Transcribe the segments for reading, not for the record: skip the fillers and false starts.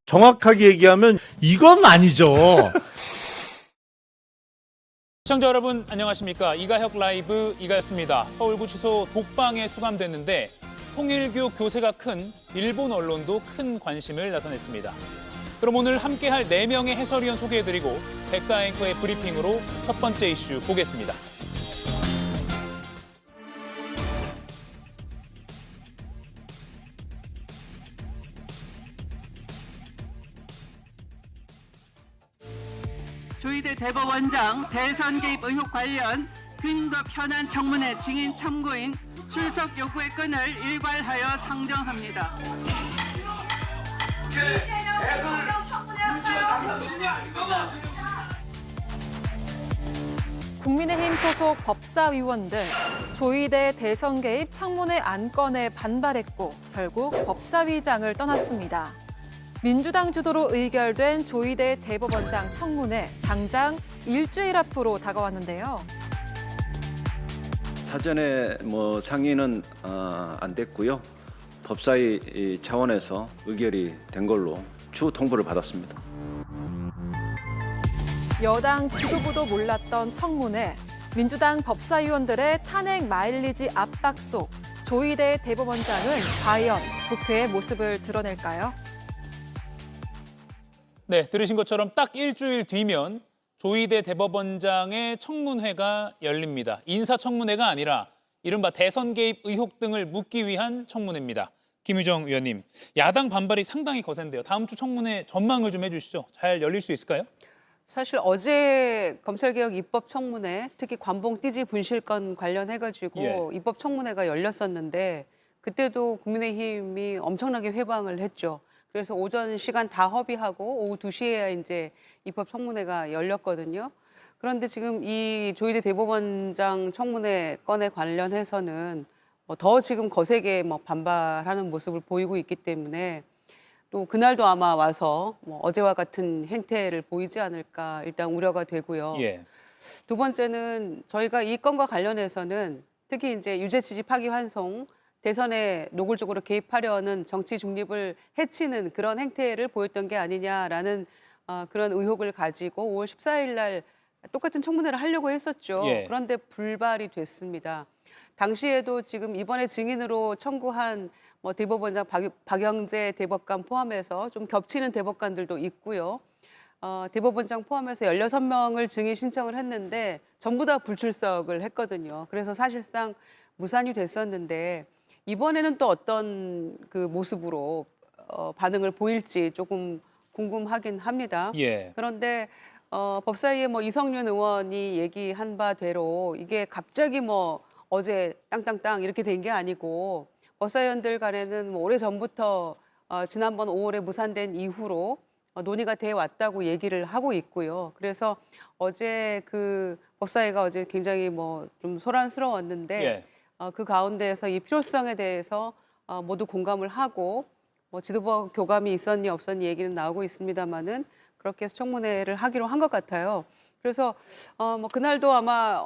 정확하게 얘기하면 이건 아니죠. 시청자 여러분 안녕하십니까. 이가혁 라이브 이가였습니다. 서울구치소 독방에 수감됐는데 통일교 교세가 큰 일본 언론도 큰 관심을 나타냈습니다. 그럼 오늘 함께할 4명의 해설위원 소개해드리고 백다 앵커의 브리핑으로 첫 번째 이슈 보겠습니다. 조희대 대법원장 대선 개입 의혹 관련 근거 편한 청문회 증인 참고인 출석 요구의 건을 일괄하여 상정합니다. 국민의힘 소속 법사위원들 조희대 대선 개입 청문회 안건에 반발했고 결국 법사위장을 떠났습니다. 민주당 주도로 의결된 조희대 대법원장 청문회 당장 일주일 앞으로 다가왔는데요. 사전에 상의는 안 됐고요. 법사위 차원에서 의결이 된 걸로 추후 통보를 받았습니다. 여당 지도부도 몰랐던 청문회, 민주당 법사위원들의 탄핵 마일리지 압박 속 조희대 대법원장은 과연 부패의 모습을 드러낼까요? 네, 들으신 것처럼 딱 일주일 뒤면 조희대 대법원장의 청문회가 열립니다. 인사청문회가 아니라 이른바 대선 개입 의혹 등을 묻기 위한 청문회입니다. 김유정 위원님, 야당 반발이 상당히 거센데요. 다음 주 청문회 전망을 좀 해주시죠. 잘 열릴 수 있을까요? 사실 어제 검찰개혁 입법청문회, 특히 관봉 띠지 분실건 관련해가지고 입법청문회가 열렸었는데 그때도 국민의힘이 엄청나게 회방을 했죠. 그래서 오전 시간 다 허비하고 오후 2시에야 이제 입법청문회가 열렸거든요. 그런데 지금 이 조희대 대법원장 청문회 건에 관련해서는 더 지금 거세게 반발하는 모습을 보이고 있기 때문에 또 그날도 아마 와서 어제와 같은 행태를 보이지 않을까 일단 우려가 되고요. 두 번째는 저희가 이 건과 관련해서는 특히 이제 유죄 취지 파기환송, 대선에 노골적으로 개입하려는 정치 중립을 해치는 그런 행태를 보였던 게 아니냐라는 그런 의혹을 가지고 5월 14일 날 똑같은 청문회를 하려고 했었죠. 그런데 불발이 됐습니다. 당시에도 지금 이번에 증인으로 청구한 대법원장 박영재 대법관 포함해서 좀 겹치는 대법관들도 있고요. 대법원장 포함해서 16명을 증인 신청을 했는데 전부 다 불출석을 했거든요. 그래서 사실상 무산이 됐었는데 이번에는 또 어떤 그 모습으로 반응을 보일지 조금 궁금하긴 합니다. 그런데 법사위의 이성윤 의원이 얘기한 바대로 이게 갑자기 어제 땅땅땅 이렇게 된 게 아니고 법사위원들 간에는 오래전부터 지난번 5월에 무산된 이후로 논의가 돼 왔다고 얘기를 하고 있고요. 그래서 어제 그 법사위가 어제 굉장히 좀 소란스러웠는데 그 가운데에서 이 필요성에 대해서 모두 공감을 하고 지도부 교감이 있었니 없었니 얘기는 나오고 있습니다만은 그렇게 해서 청문회를 하기로 한 것 같아요. 그래서 그날도 아마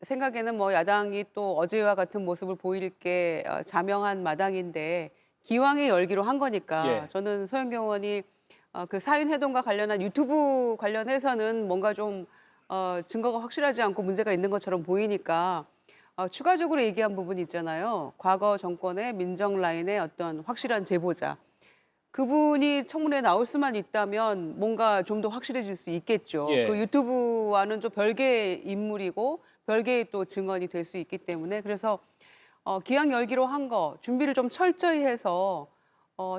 생각에는 야당이 또 어제와 같은 모습을 보일 게 자명한 마당인데 기왕에 열기로 한 거니까 저는 서영경 의원이 그 살인 해동과 관련한 유튜브 관련해서는 뭔가 좀 증거가 확실하지 않고 문제가 있는 것처럼 보이니까 추가적으로 얘기한 부분이 있잖아요. 과거 정권의 민정 라인의 어떤 확실한 제보자. 그분이 청문회에 나올 수만 있다면 뭔가 좀 더 확실해질 수 있겠죠. 그 유튜브와는 좀 별개의 인물이고 별개의 또 증언이 될 수 있기 때문에 그래서 기왕 열기로 한 거 준비를 좀 철저히 해서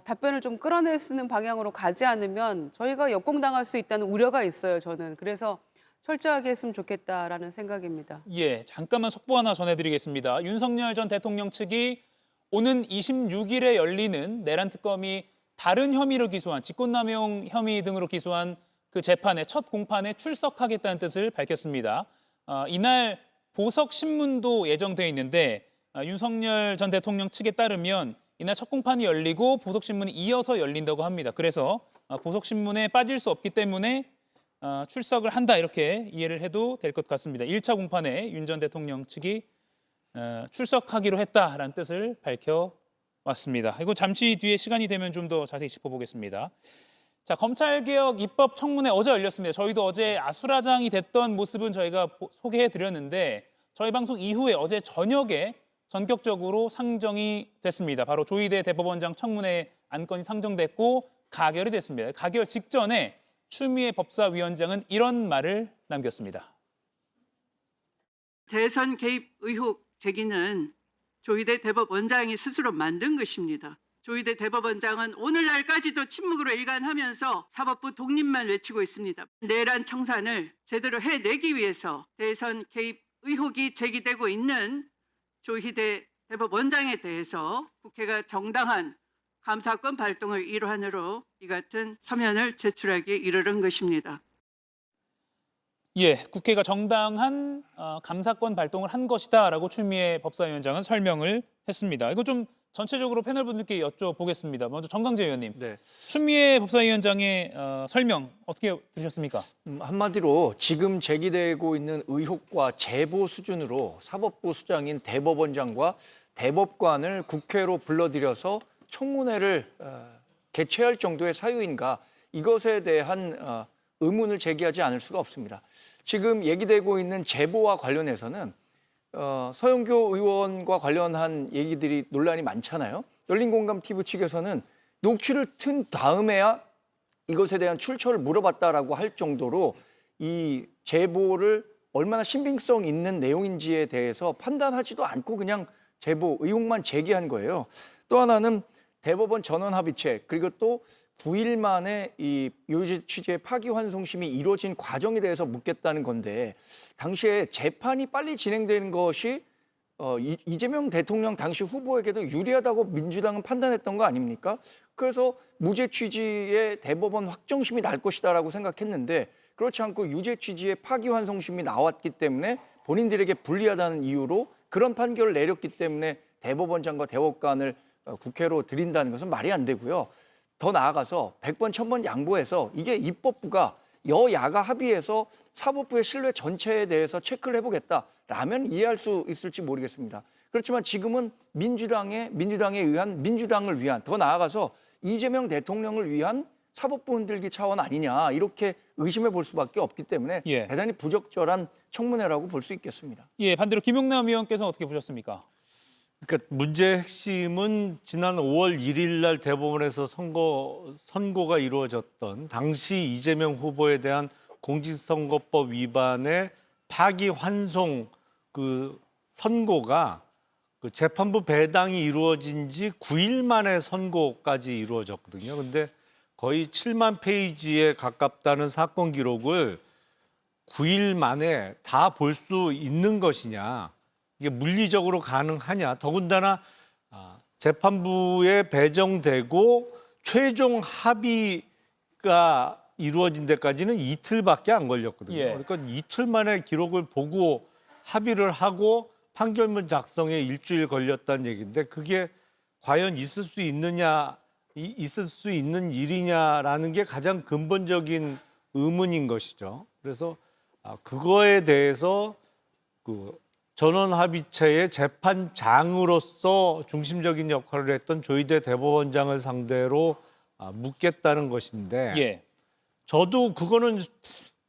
답변을 좀 끌어낼 수 있는 방향으로 가지 않으면 저희가 역공당할 수 있다는 우려가 있어요. 저는. 그래서 철저하게 했으면 좋겠다라는 생각입니다. 잠깐만 속보 하나 전해드리겠습니다. 윤석열 전 대통령 측이 오는 26일에 열리는 내란 특검이 다른 혐의로 기소한 직권남용 혐의 등으로 기소한 그 재판의 첫 공판에 출석하겠다는 뜻을 밝혔습니다. 이날 보석 신문도 예정돼 있는데 윤석열 전 대통령 측에 따르면 이날 첫 공판이 열리고 보석 신문이 이어서 열린다고 합니다. 그래서 보석 신문에 빠질 수 없기 때문에 출석을 한다 이렇게 이해를 해도 될 것 같습니다. 1차 공판에 윤 전 대통령 측이 출석하기로 했다라는 뜻을 밝혀왔습니다. 이거 잠시 뒤에 시간이 되면 좀 더 자세히 짚어보겠습니다. 자, 검찰개혁 입법 청문회 어제 열렸습니다. 저희도 어제 아수라장이 됐던 모습은 저희가 소개해드렸는데 저희 방송 이후에 어제 저녁에 전격적으로 상정이 됐습니다. 바로 조희대 대법원장 청문회 안건이 상정됐고 가결이 됐습니다. 가결 직전에 추미애 법사위원장은 이런 말을 남겼습니다. 대선 개입 의혹 제기는 조희대 대법원장이 스스로 만든 것입니다. 조희대 대법원장은 오늘날까지도 침묵으로 일관하면서 사법부 독립만 외치고 있습니다. 내란 청산을 제대로 해내기 위해서 대선 개입 의혹이 제기되고 있는 조희대 대법원장에 대해서 국회가 정당한 감사권 발동을 일환으로 이 같은 서면을 제출하기에 이르는 것입니다. 예, 국회가 정당한 감사권 발동을 한 것이다라고 추미애 법사위원장은 설명을 했습니다. 이거 좀 전체적으로 패널 분들께 여쭤보겠습니다. 먼저 정강재 의원님, 네. 추미애 법사위원장의 설명 어떻게 들으셨습니까? 한마디로 지금 제기되고 있는 의혹과 제보 수준으로 사법부 수장인 대법원장과 대법관을 국회로 불러들여서 청문회를 개최할 정도의 사유인가, 이것에 대한 의문을 제기하지 않을 수가 없습니다. 지금 얘기되고 있는 제보와 관련해서는 서영교 의원과 관련한 얘기들이 논란이 많잖아요. 열린공감TV 측에서는 녹취를 튼 다음에야 이것에 대한 출처를 물어봤다라고 할 정도로 이 제보를 얼마나 신빙성 있는 내용인지에 대해서 판단하지도 않고 그냥 제보 의혹만 제기한 거예요. 또 하나는 대법원 전원합의체, 그리고 또 9일 만에 이 유죄 취지의 파기환송심이 이루어진 과정에 대해서 묻겠다는 건데, 당시에 재판이 빨리 진행되는 것이 이재명 대통령 당시 후보에게도 유리하다고 민주당은 판단했던 거 아닙니까? 그래서 무죄 취지의 대법원 확정심이 날 것이다라고 생각했는데, 그렇지 않고 유죄 취지의 파기환송심이 나왔기 때문에 본인들에게 불리하다는 이유로 그런 판결을 내렸기 때문에 대법원장과 대법관을 국회로 들인다는 것은 말이 안 되고요. 더 나아가서 100번 1000번 양보해서 이게 입법부가 여야가 합의해서 사법부의 신뢰 전체에 대해서 체크를 해보겠다라면 이해할 수 있을지 모르겠습니다. 그렇지만 지금은 민주당에 의한, 민주당을 위한, 더 나아가서 이재명 대통령을 위한 사법부 흔들기 차원 아니냐, 이렇게 의심해 볼 수밖에 없기 때문에 대단히 부적절한 청문회라고 볼 수 있겠습니다. 예, 반대로 김용남 의원께서는 어떻게 보셨습니까? 그러니까 문제의 핵심은 지난 5월 1일 날 대법원에서 선고가 이루어졌던 당시 이재명 후보에 대한 공직선거법 위반의 파기환송 그 선고가 그 재판부 배당이 이루어진 지 9일 만에 선고까지 이루어졌거든요. 근데 거의 7만 페이지에 가깝다는 사건 기록을 9일 만에 다 볼 수 있는 것이냐, 이게 물리적으로 가능하냐. 더군다나 재판부에 배정되고 최종 합의가 이루어진 데까지는 이틀밖에 안 걸렸거든요. 그러니까 이틀 만에 기록을 보고 합의를 하고 판결문 작성에 일주일 걸렸다는 얘기인데, 그게 과연 있을 수 있는 일이냐라는 게 가장 근본적인 의문인 것이죠. 그래서 그거에 대해서 그 전원합의체의 재판장으로서 중심적인 역할을 했던 조희대 대법원장을 상대로 묻겠다는 것인데, 저도 그거는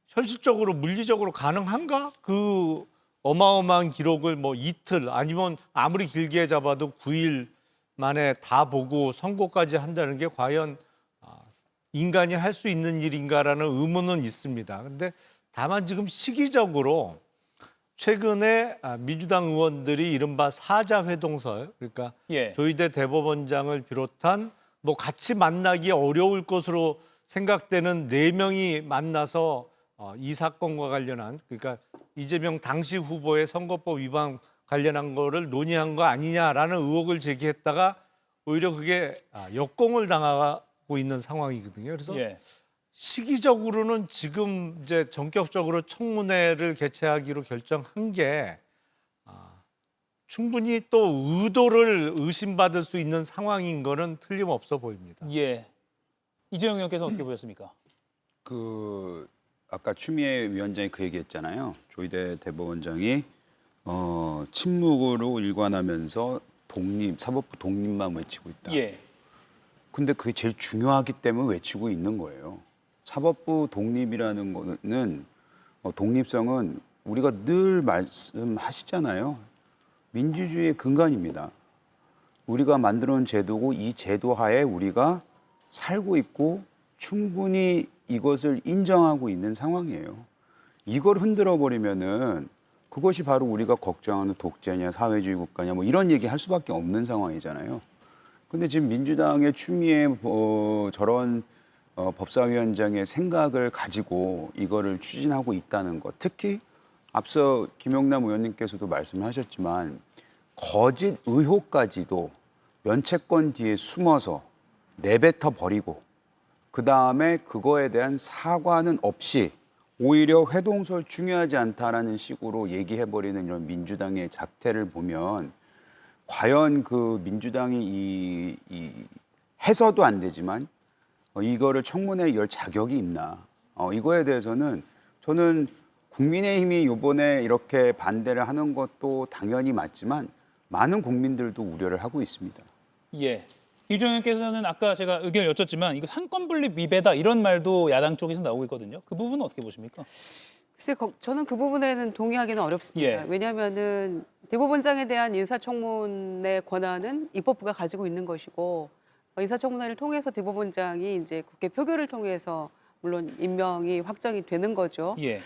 현실적으로 물리적으로 가능한가? 그 어마어마한 기록을 뭐 이틀 아니면 아무리 길게 잡아도 9일 만에 다 보고 선고까지 한다는 게 과연 인간이 할 수 있는 일인가라는 의문은 있습니다. 근데 다만 지금 시기적으로 최근에 민주당 의원들이 이른바 사자회동설, 그러니까 조희대 대법원장을 비롯한 뭐 같이 만나기 어려울 것으로 생각되는 4명이 만나서 이 사건과 관련한, 그러니까 이재명 당시 후보의 선거법 위반 관련한 거를 논의한 거 아니냐라는 의혹을 제기했다가 오히려 그게 역공을 당하고 있는 상황이거든요. 그래서 시기적으로는 지금 이제 전격적으로 청문회를 개최하기로 결정한 게 충분히 또 의도를 의심받을 수 있는 상황인 거는 틀림없어 보입니다. 이재용 의원께서 어떻게 보셨습니까? 아까 추미애 위원장이 그 얘기했잖아요. 조희대 대법원장이 침묵으로 일관하면서 사법부 독립만 외치고 있다. 근데 그게 제일 중요하기 때문에 외치고 있는 거예요. 사법부 독립이라는 거는 독립성은 우리가 늘 말씀하시잖아요. 민주주의의 근간입니다. 우리가 만들어 놓은 제도고 이 제도 하에 우리가 살고 있고 충분히 이것을 인정하고 있는 상황이에요. 이걸 흔들어 버리면은 그것이 바로 우리가 걱정하는 독재냐 사회주의 국가냐 뭐 이런 얘기 할 수밖에 없는 상황이잖아요. 근데 지금 민주당의 추미애 저런 법사위원장의 생각을 가지고 이거를 추진하고 있다는 것, 특히 앞서 김영남 의원님께서도 말씀하셨지만 거짓 의혹까지도 면책권 뒤에 숨어서 내뱉어 버리고 그 다음에 그거에 대한 사과는 없이 오히려 회동설 중요하지 않다라는 식으로 얘기해버리는 이런 민주당의 작태를 보면 과연 그 민주당이 이 해서도 안 되지만 이거를 청문회에 열 자격이 있나 이거에 대해서는 저는 국민의힘이 이번에 이렇게 반대를 하는 것도 당연히 맞지만 많은 국민들도 우려를 하고 있습니다. 예. 이주영 의원께서는 아까 제가 의견을 여쭙지만 이거 상권 분립 위배다 이런 말도 야당 쪽에서 나오고 있거든요. 그 부분은 어떻게 보십니까? 글쎄, 저는 그 부분에는 동의하기는 어렵습니다. 예. 왜냐하면은 대법원장에 대한 인사청문회 권한은 입법부가 가지고 있는 것이고 인사청문회를 통해서 대법원장이 이제 국회 표결을 통해서 물론 임명이 확정이 되는 거죠. 예.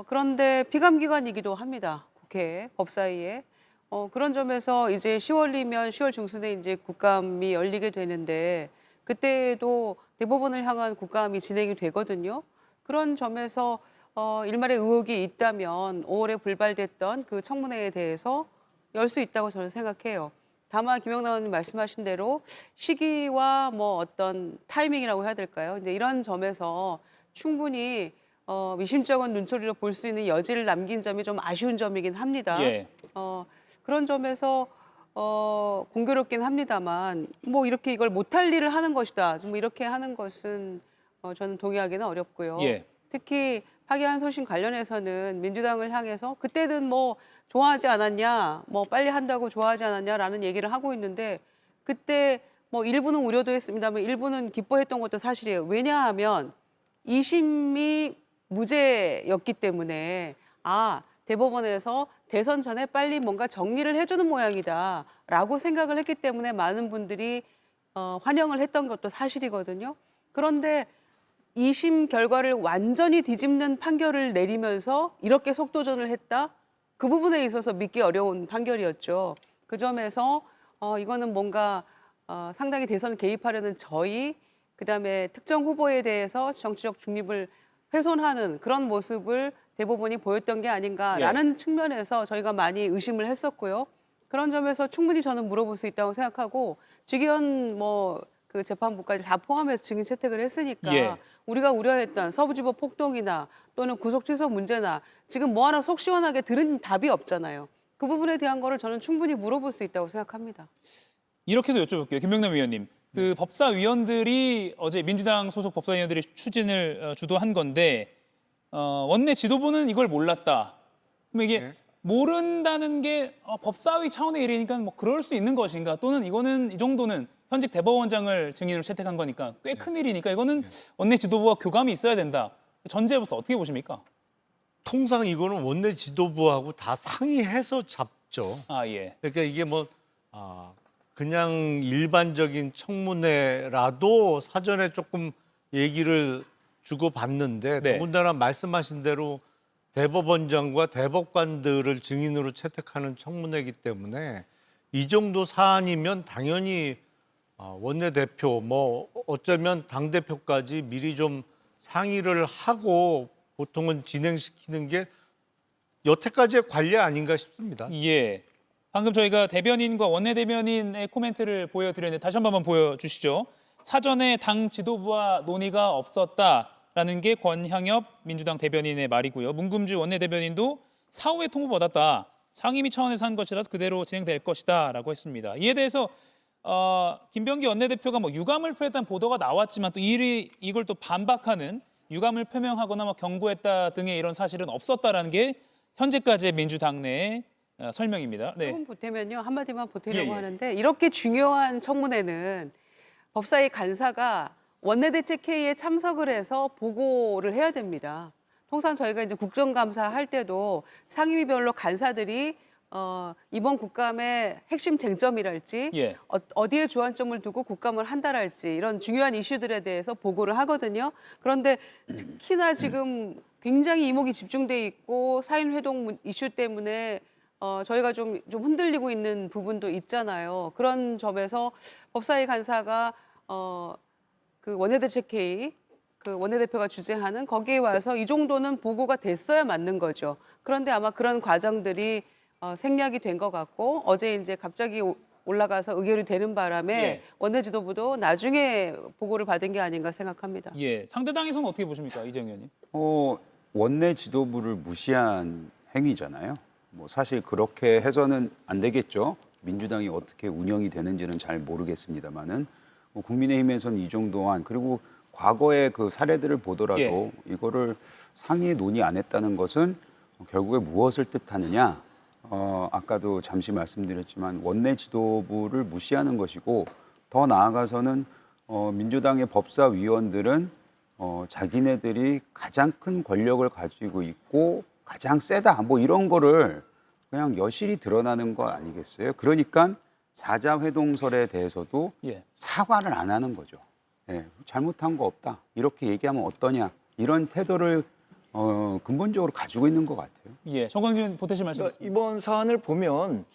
그런데 피감기관이기도 합니다. 국회 법사위에. 그런 점에서 이제 10월이면 10월 중순에 이제 국감이 열리게 되는데 그때도 대법원을 향한 국감이 진행이 되거든요. 그런 점에서 일말의 의혹이 있다면 5월에 불발됐던 그 청문회에 대해서 열 수 있다고 저는 생각해요. 다만 김영남 의원님 말씀하신 대로 시기와 뭐 어떤 타이밍이라고 해야 될까요? 근데 이런 점에서 충분히 미심쩍은 눈초리로 볼 수 있는 여지를 남긴 점이 좀 아쉬운 점이긴 합니다. 예. 그런 점에서 공교롭긴 합니다만 뭐 이렇게 이걸 못할 일을 하는 것이다. 좀 이렇게 하는 것은 저는 동의하기는 어렵고요. 예. 특히 파기환 소신 관련해서는 민주당을 향해서 그때는 뭐 좋아하지 않았냐, 뭐 빨리 한다고 좋아하지 않았냐라는 얘기를 하고 있는데 그때 뭐 일부는 우려도 했습니다만 일부는 기뻐했던 것도 사실이에요. 왜냐하면 2심이 무죄였기 때문에 대법원에서 대선 전에 빨리 뭔가 정리를 해주는 모양이다라고 생각을 했기 때문에 많은 분들이 환영을 했던 것도 사실이거든요. 그런데 2심 결과를 완전히 뒤집는 판결을 내리면서 이렇게 속도전을 했다? 그 부분에 있어서 믿기 어려운 판결이었죠. 그 점에서 이거는 뭔가 상당히 대선 개입하려는 저희, 그다음에 특정 후보에 대해서 정치적 중립을 훼손하는 그런 모습을 대법원이 보였던 게 아닌가라는 측면에서 저희가 많이 의심을 했었고요. 그런 점에서 충분히 저는 물어볼 수 있다고 생각하고 직위원 그 재판부까지 다 포함해서 증인 채택을 했으니까 예. 우리가 우려했던 서부지법 폭동이나 또는 구속 취소 문제나 지금 뭐 하나 속 시원하게 들은 답이 없잖아요. 그 부분에 대한 거를 저는 충분히 물어볼 수 있다고 생각합니다. 이렇게도 여쭤볼게요. 김영남 의원님. 그 법사위원들이 어제 민주당 소속 법사위원들이 추진을 주도한 건데 원내 지도부는 이걸 몰랐다. 그럼 이게 모른다는 게 법사위 차원의 일이니까 뭐 그럴 수 있는 것인가? 또는 이거는 이 정도는 현직 대법원장을 증인으로 채택한 거니까 꽤 큰 일이니까 이거는 원내 지도부와 교감이 있어야 된다. 전제부터 어떻게 보십니까? 통상 이거는 원내 지도부하고 다 상의해서 잡죠. 예. 그러니까 이게 그냥 일반적인 청문회라도 사전에 조금 얘기를 주고받는데 네. 더군다나 말씀하신 대로 대법원장과 대법관들을 증인으로 채택하는 청문회이기 때문에 이 정도 사안이면 당연히 원내대표 어쩌면 당대표까지 미리 좀 상의를 하고 보통은 진행시키는 게 여태까지의 관례 아닌가 싶습니다. 예. 방금 저희가 대변인과 원내대변인의 코멘트를 보여드렸는데 다시 한 번만 보여주시죠. 사전에 당 지도부와 논의가 없었다라는 게 권향엽 민주당 대변인의 말이고요. 문금주 원내대변인도 사후에 통보받았다. 상임위 차원에서 한 것이라서 그대로 진행될 것이다 라고 했습니다. 이에 대해서 김병기 원내대표가 유감을 표했다는 보도가 나왔지만 또 이걸 또 반박하는 유감을 표명하거나 경고했다 등의 이런 사실은 없었다라는 게 현재까지의 민주당 내의 설명입니다. 네. 조금 보태면요. 한마디만 보태려고 예. 하는데 이렇게 중요한 청문회는 법사위 간사가 원내대책회의에 참석을 해서 보고를 해야 됩니다. 통상 저희가 이제 국정감사 할 때도 상임위별로 간사들이 이번 국감의 핵심 쟁점이랄지 예. 어디에 주안점을 두고 국감을 한다랄지 이런 중요한 이슈들에 대해서 보고를 하거든요. 그런데 특히나 지금 굉장히 이목이 집중돼 있고 사인회동 이슈 때문에 저희가 좀 흔들리고 있는 부분도 있잖아요. 그런 점에서 법사위 간사가 그 원내대책회의 그 원내대표가 주재하는 거기에 와서 이 정도는 보고가 됐어야 맞는 거죠. 그런데 아마 그런 과정들이 생략이 된 것 같고 어제 이제 갑자기 올라가서 의결이 되는 바람에 예. 원내 지도부도 나중에 보고를 받은 게 아닌가 생각합니다. 예, 상대당에서는 어떻게 보십니까, 이재용 의원님? 원내 지도부를 무시한 행위잖아요. 뭐 사실 그렇게 해서는 안 되겠죠. 민주당이 어떻게 운영이 되는지는 잘 모르겠습니다만은 뭐 국민의힘에서는 이 정도 한 그리고 과거의 그 사례들을 보더라도 예. 이거를 상위 논의 안 했다는 것은 결국에 무엇을 뜻하느냐? 아까도 잠시 말씀드렸지만 원내 지도부를 무시하는 것이고 더 나아가서는 민주당의 법사위원들은 자기네들이 가장 큰 권력을 가지고 있고 가장 세다 뭐 이런 거를 그냥 여실히 드러나는 거 아니겠어요? 그러니까 사자회동설에 대해서도 예. 사과를 안 하는 거죠. 예, 잘못한 거 없다. 이렇게 얘기하면 어떠냐. 이런 태도를 근본적으로 가지고 있는 것 같아요. 예, 정광진 보태실 말씀 그러니까 있습니다. 이번 사안을 보면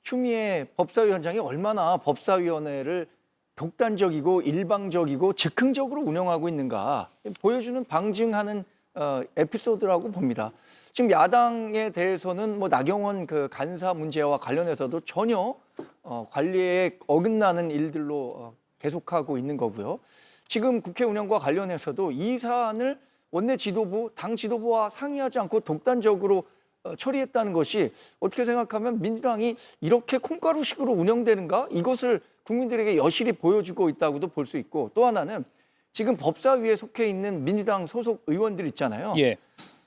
추미애 법사위원장이 얼마나 법사위원회를 독단적이고 일방적이고 즉흥적으로 운영하고 있는가 보여주는 방증하는 에피소드라고 봅니다. 지금 야당에 대해서는 뭐 나경원 그 간사 문제와 관련해서도 전혀 관리에 어긋나는 일들로 계속하고 있는 거고요. 지금 국회 운영과 관련해서도 이 사안을 원내 지도부, 당 지도부와 상의하지 않고 독단적으로 처리했다는 것이 어떻게 생각하면 민주당이 이렇게 콩가루식으로 운영되는가? 이것을 국민들에게 여실히 보여주고 있다고도 볼 수 있고 또 하나는 지금 법사위에 속해 있는 민주당 소속 의원들 있잖아요. 예.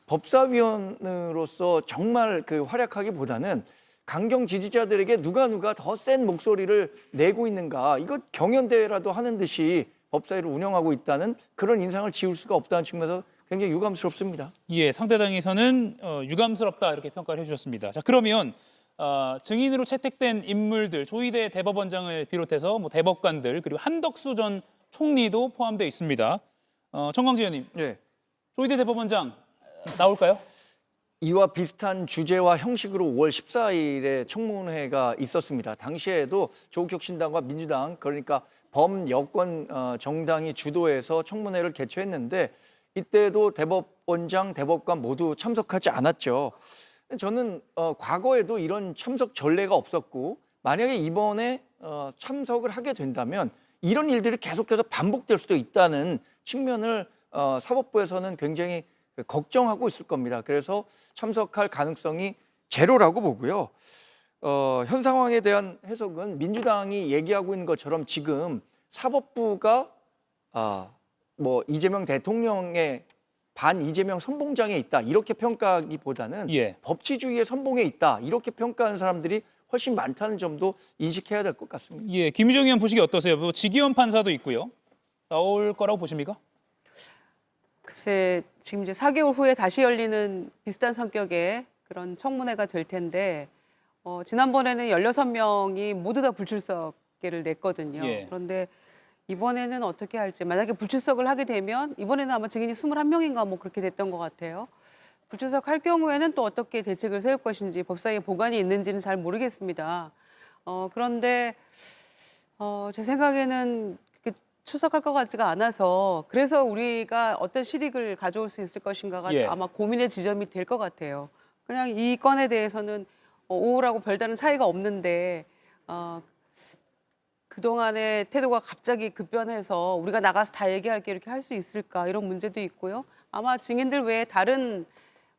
법사위원으로서 정말 그 활약하기보다는 강경 지지자들에게 누가 더 센 목소리를 내고 있는가 이거 경연대회라도 하는 듯이 법사위를 운영하고 있다는 그런 인상을 지울 수가 없다는 측면에서 굉장히 유감스럽습니다. 예, 상대당에서는 유감스럽다 이렇게 평가를 해주셨습니다. 자, 그러면 증인으로 채택된 인물들 조희대 대법원장을 비롯해서 뭐 대법관들 그리고 한덕수 전 총리도 포함되어 있습니다. 정광진 의원님, 예. 조희대 대법원장 나올까요? 이와 비슷한 주제와 형식으로 5월 14일에 청문회가 있었습니다. 당시에도 조국혁신당과 민주당 그러니까 범여권 정당이 주도해서 청문회를 개최했는데 이때도 대법원장, 대법관 모두 참석하지 않았죠. 저는 과거에도 이런 참석 전례가 없었고 만약에 이번에 참석을 하게 된다면 이런 일들이 계속해서 반복될 수도 있다는 측면을 사법부에서는 굉장히 걱정하고 있을 겁니다. 그래서 참석할 가능성이 제로라고 보고요. 현 상황에 대한 해석은 민주당이 얘기하고 있는 것처럼 지금 사법부가 뭐 이재명 대통령의 반 이재명 선봉장에 있다 이렇게 평가하기보다는 예. 법치주의의 선봉에 있다 이렇게 평가하는 사람들이 훨씬 많다는 점도 인식해야 될 것 같습니다. 예, 김유정 의원 보시기 어떠세요? 뭐 지기현 판사도 있고요. 나올 거라고 보십니까? 글쎄 지금 이제 4개월 후에 다시 열리는 비슷한 성격의 그런 청문회가 될 텐데 지난번에는 16명이 모두 다 불출석계를 냈거든요. 예. 그런데 이번에는 어떻게 할지 만약에 불출석을 하게 되면 이번에는 아마 증인이 21명인가 뭐 그렇게 됐던 것 같아요. 불출석할 경우에는 또 어떻게 대책을 세울 것인지 법사위에 보관이 있는지는 잘 모르겠습니다. 그런데 제 생각에는 출석할 것 같지가 않아서 그래서 우리가 어떤 실익을 가져올 수 있을 것인가가 예. 아마 고민의 지점이 될 것 같아요. 그냥 이 건에 대해서는 오후라고 별다른 차이가 없는데 그동안의 태도가 갑자기 급변해서 우리가 나가서 다 얘기할게 이렇게 할 수 있을까 이런 문제도 있고요. 아마 증인들 외에 다른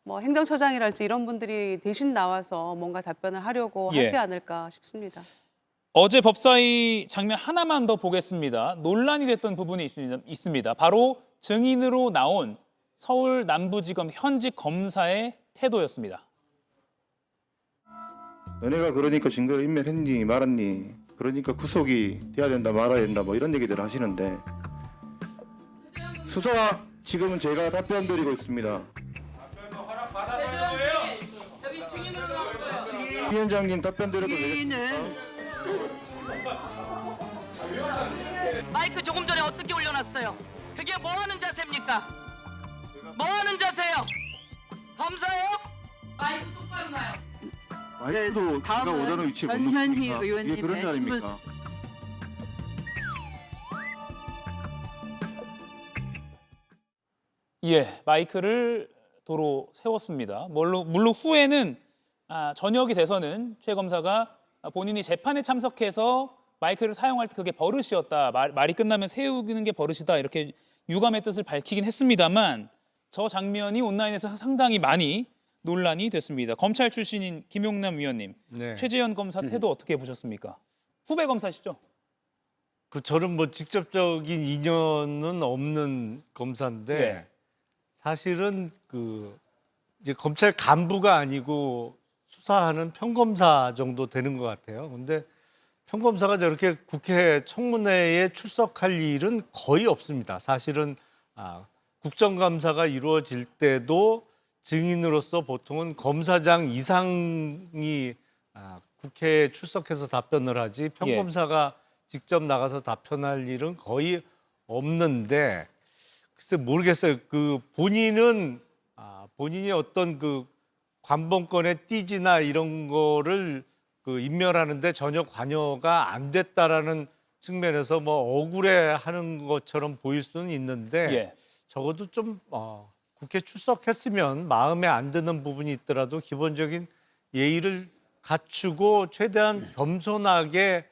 뭐 행정처장이랄지 이런 분들이 대신 나와서 뭔가 답변을 하려고 예. 하지 않을까 싶습니다. 어제 법사위 장면 하나만 더 보겠습니다. 논란이 됐던 부분이 있습니다. 바로 증인으로 나온 서울 남부지검 현직 검사의 태도였습니다. 너네가 그러니까 증거를 인멸했니 말았니 그러니까 구속이 돼야 된다 말아야 된다 뭐 이런 얘기들 하시는데 수사 지금은 제가 답변 드리고 있습니다. 위원장님 답변 드려도 되겠습니까? 위는 마이크 조금 전에 어떻게 올려놨어요? 그게 뭐 하는 자세입니까? 뭐 하는 자세요? 검사요? 마이크 똑바로 놔요. 마이크도 제가 다음은 오자는 위치에 못 전현희 놓습니까? 이게 의원님의 그런 자리입니까? 신문 예, 마이크를 도로 세웠습니다. 물론 후에는 저녁이 돼서는 최 검사가 본인이 재판에 참석해서 마이크를 사용할 때 그게 버릇이었다. 말이 끝나면 세우는 게 버릇이다. 이렇게 유감의 뜻을 밝히긴 했습니다만 저 장면이 온라인에서 상당히 많이 논란이 됐습니다. 검찰 출신인 김용남 위원님, 네. 최재현 검사 태도 어떻게 보셨습니까? 후배 검사시죠? 저는 뭐 직접적인 인연은 없는 검사인데 네. 사실은 이제 검찰 간부가 아니고 수사하는 평검사 정도 되는 것 같아요. 근데 평검사가 저렇게 국회 청문회에 출석할 일은 거의 없습니다. 사실은 국정감사가 이루어질 때도 증인으로서 보통은 검사장 이상이 국회에 출석해서 답변을 하지 평검사가 직접 나가서 답변할 일은 거의 없는데 글쎄 모르겠어요. 본인은 본인이 어떤 관봉권의 띠지나 이런 거를 인멸하는데 전혀 관여가 안 됐다라는 측면에서 뭐 억울해하는 것처럼 보일 수는 있는데 예. 적어도 좀 국회 출석했으면 마음에 안 드는 부분이 있더라도 기본적인 예의를 갖추고 최대한 겸손하게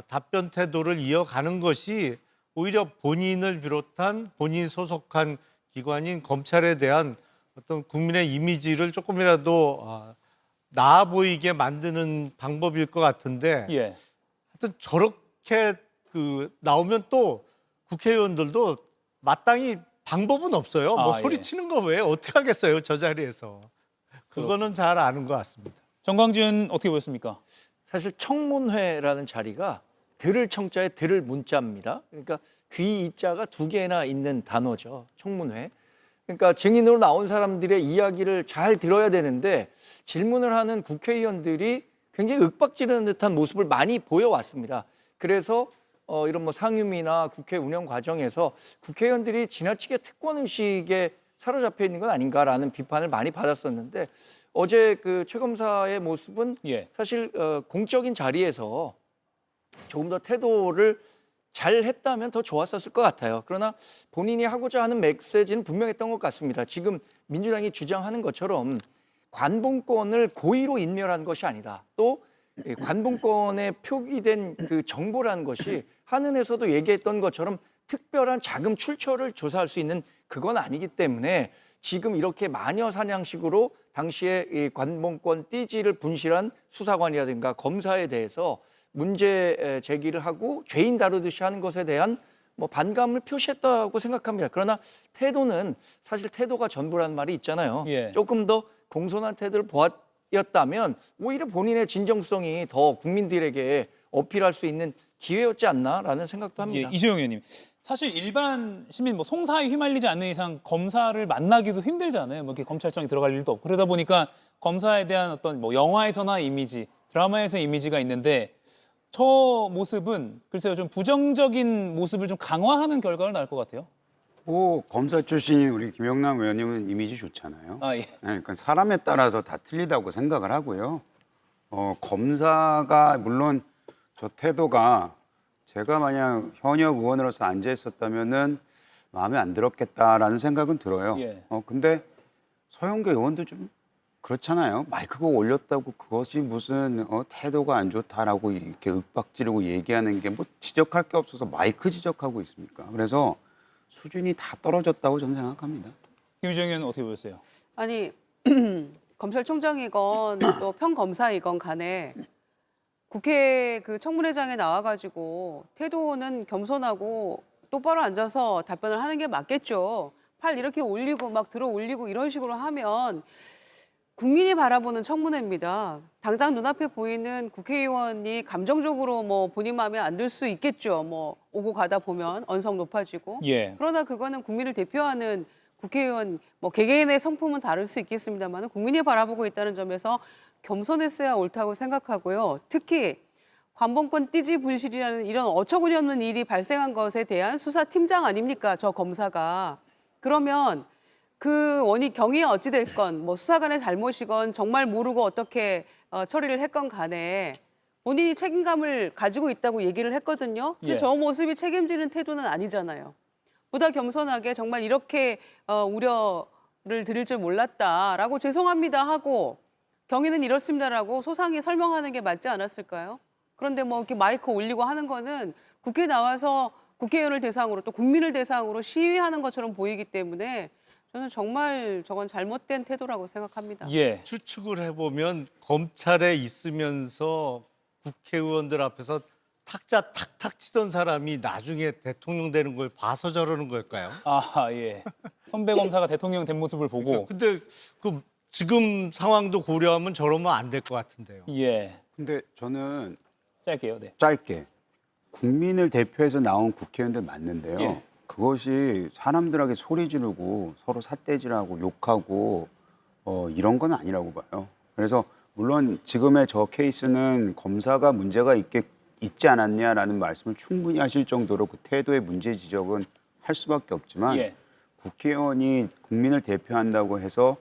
답변 태도를 이어가는 것이 오히려 본인을 비롯한 본인 소속한 기관인 검찰에 대한 어떤 국민의 이미지를 조금이라도 나아 보이게 만드는 방법일 것 같은데 예. 하여튼 저렇게 나오면 또 국회의원들도 마땅히 방법은 없어요. 뭐 예. 소리치는 거 왜 어떻게 하겠어요, 저 자리에서. 그거는 잘 아는 것 같습니다. 정광준 어떻게 보셨습니까? 사실 청문회라는 자리가 들을 청자에 들을 문자입니다. 그러니까 귀 이자가 두 개나 있는 단어죠. 청문회. 그러니까 증인으로 나온 사람들의 이야기를 잘 들어야 되는데 질문을 하는 국회의원들이 굉장히 윽박지르는 듯한 모습을 많이 보여왔습니다. 그래서 이런 뭐 상임위나 국회 운영 과정에서 국회의원들이 지나치게 특권의식에 사로잡혀 있는 건 아닌가라는 비판을 많이 받았었는데 어제 최 검사의 모습은 사실 공적인 자리에서 조금 더 태도를 잘 했다면 더 좋았었을 것 같아요. 그러나 본인이 하고자 하는 메시지는 분명했던 것 같습니다. 지금 민주당이 주장하는 것처럼 관봉권을 고의로 인멸한 것이 아니다. 또 관봉권에 표기된 정보라는 것이 한은에서도 얘기했던 것처럼 특별한 자금 출처를 조사할 수 있는 그건 아니기 때문에 지금 이렇게 마녀 사냥식으로 당시에 이 관봉권 띠지를 분실한 수사관이라든가 검사에 대해서 문제 제기를 하고 죄인 다루듯이 하는 것에 대한 뭐 반감을 표시했다고 생각합니다. 그러나 태도는 사실 태도가 전부라는 말이 있잖아요. 조금 더 공손한 태도를 보였다면 오히려 본인의 진정성이 더 국민들에게 어필할 수 있는 기회였지 않나라는 생각도 합니다. 이재용 의원님, 사실 일반 시민 뭐 송사에 휘말리지 않는 이상 검사를 만나기도 힘들잖아요. 뭐 이렇게 검찰청에 들어갈 일도 없고 그러다 보니까 검사에 대한 어떤 뭐 영화에서나 이미지, 드라마에서 이미지가 있는데 저 모습은 글쎄요 좀 부정적인 모습을 좀 강화하는 결과를 낳을 것 같아요. 검사 출신인 우리 김영남 의원님은 이미지 좋잖아요. 예. 그러니까 사람에 따라서 다 틀리다고 생각을 하고요. 검사가 물론 저 태도가 제가 만약 현역 의원으로서 앉아 있었다면은 마음에 안 들었겠다라는 생각은 들어요. 근데 서영교 의원도 좀 그렇잖아요. 마이크가 올렸다고 그것이 무슨 태도가 안 좋다라고 이렇게 윽박지르고 얘기하는 게 뭐 지적할 게 없어서 마이크 지적하고 있습니까? 그래서 수준이 다 떨어졌다고 저는 생각합니다. 김유정 의원은 어떻게 보셨어요? 아니 검찰총장이건 또 평검사이건 간에 국회 청문회장에 나와가지고 태도는 겸손하고 똑바로 앉아서 답변을 하는 게 맞겠죠. 팔 이렇게 올리고 막 들어 올리고 이런 식으로 하면 국민이 바라보는 청문회입니다. 당장 눈앞에 보이는 국회의원이 감정적으로 뭐 본인 마음에 안 들 수 있겠죠. 뭐 오고 가다 보면 언성 높아지고. 예. 그러나 그거는 국민을 대표하는 국회의원 뭐 개개인의 성품은 다를 수 있겠습니다만 국민이 바라보고 있다는 점에서 겸손했어야 옳다고 생각하고요. 특히 관봉권 띠지 분실이라는 이런 어처구니 없는 일이 발생한 것에 대한 수사팀장 아닙니까? 저 검사가. 그러면 그 원인 경위가 어찌 됐건 뭐 수사관의 잘못이건 정말 모르고 어떻게 처리를 했건 간에 본인이 책임감을 가지고 있다고 얘기를 했거든요. 근데 예. 저 모습이 책임지는 태도는 아니잖아요. 보다 겸손하게 정말 이렇게 우려를 드릴 줄 몰랐다라고 죄송합니다 하고 경위는 이렇습니다라고 소상히 설명하는 게 맞지 않았을까요? 그런데 뭐 이렇게 마이크 올리고 하는 거는 국회에 나와서 국회의원을 대상으로 또 국민을 대상으로 시위하는 것처럼 보이기 때문에 저는 정말 저건 잘못된 태도라고 생각합니다. 예. 추측을 해보면 검찰에 있으면서 국회의원들 앞에서 탁자 탁탁 치던 사람이 나중에 대통령 되는 걸 봐서 저러는 걸까요? 아, 예. 선배 검사가 대통령 된 모습을 보고. 근데 그 지금 상황도 고려하면 저러면 안 될 것 같은데요. 예. 근데 저는 짧게요. 네. 짧게 국민을 대표해서 나온 국회의원들 맞는데요. 예. 그것이 사람들에게 소리 지르고 서로 삿대질하고 욕하고 이런 건 아니라고 봐요. 그래서 물론 지금의 저 케이스는 검사가 문제가 있지 않았냐라는 말씀을 충분히 하실 정도로 그 태도의 문제 지적은 할 수밖에 없지만 예. 국회의원이 국민을 대표한다고 해서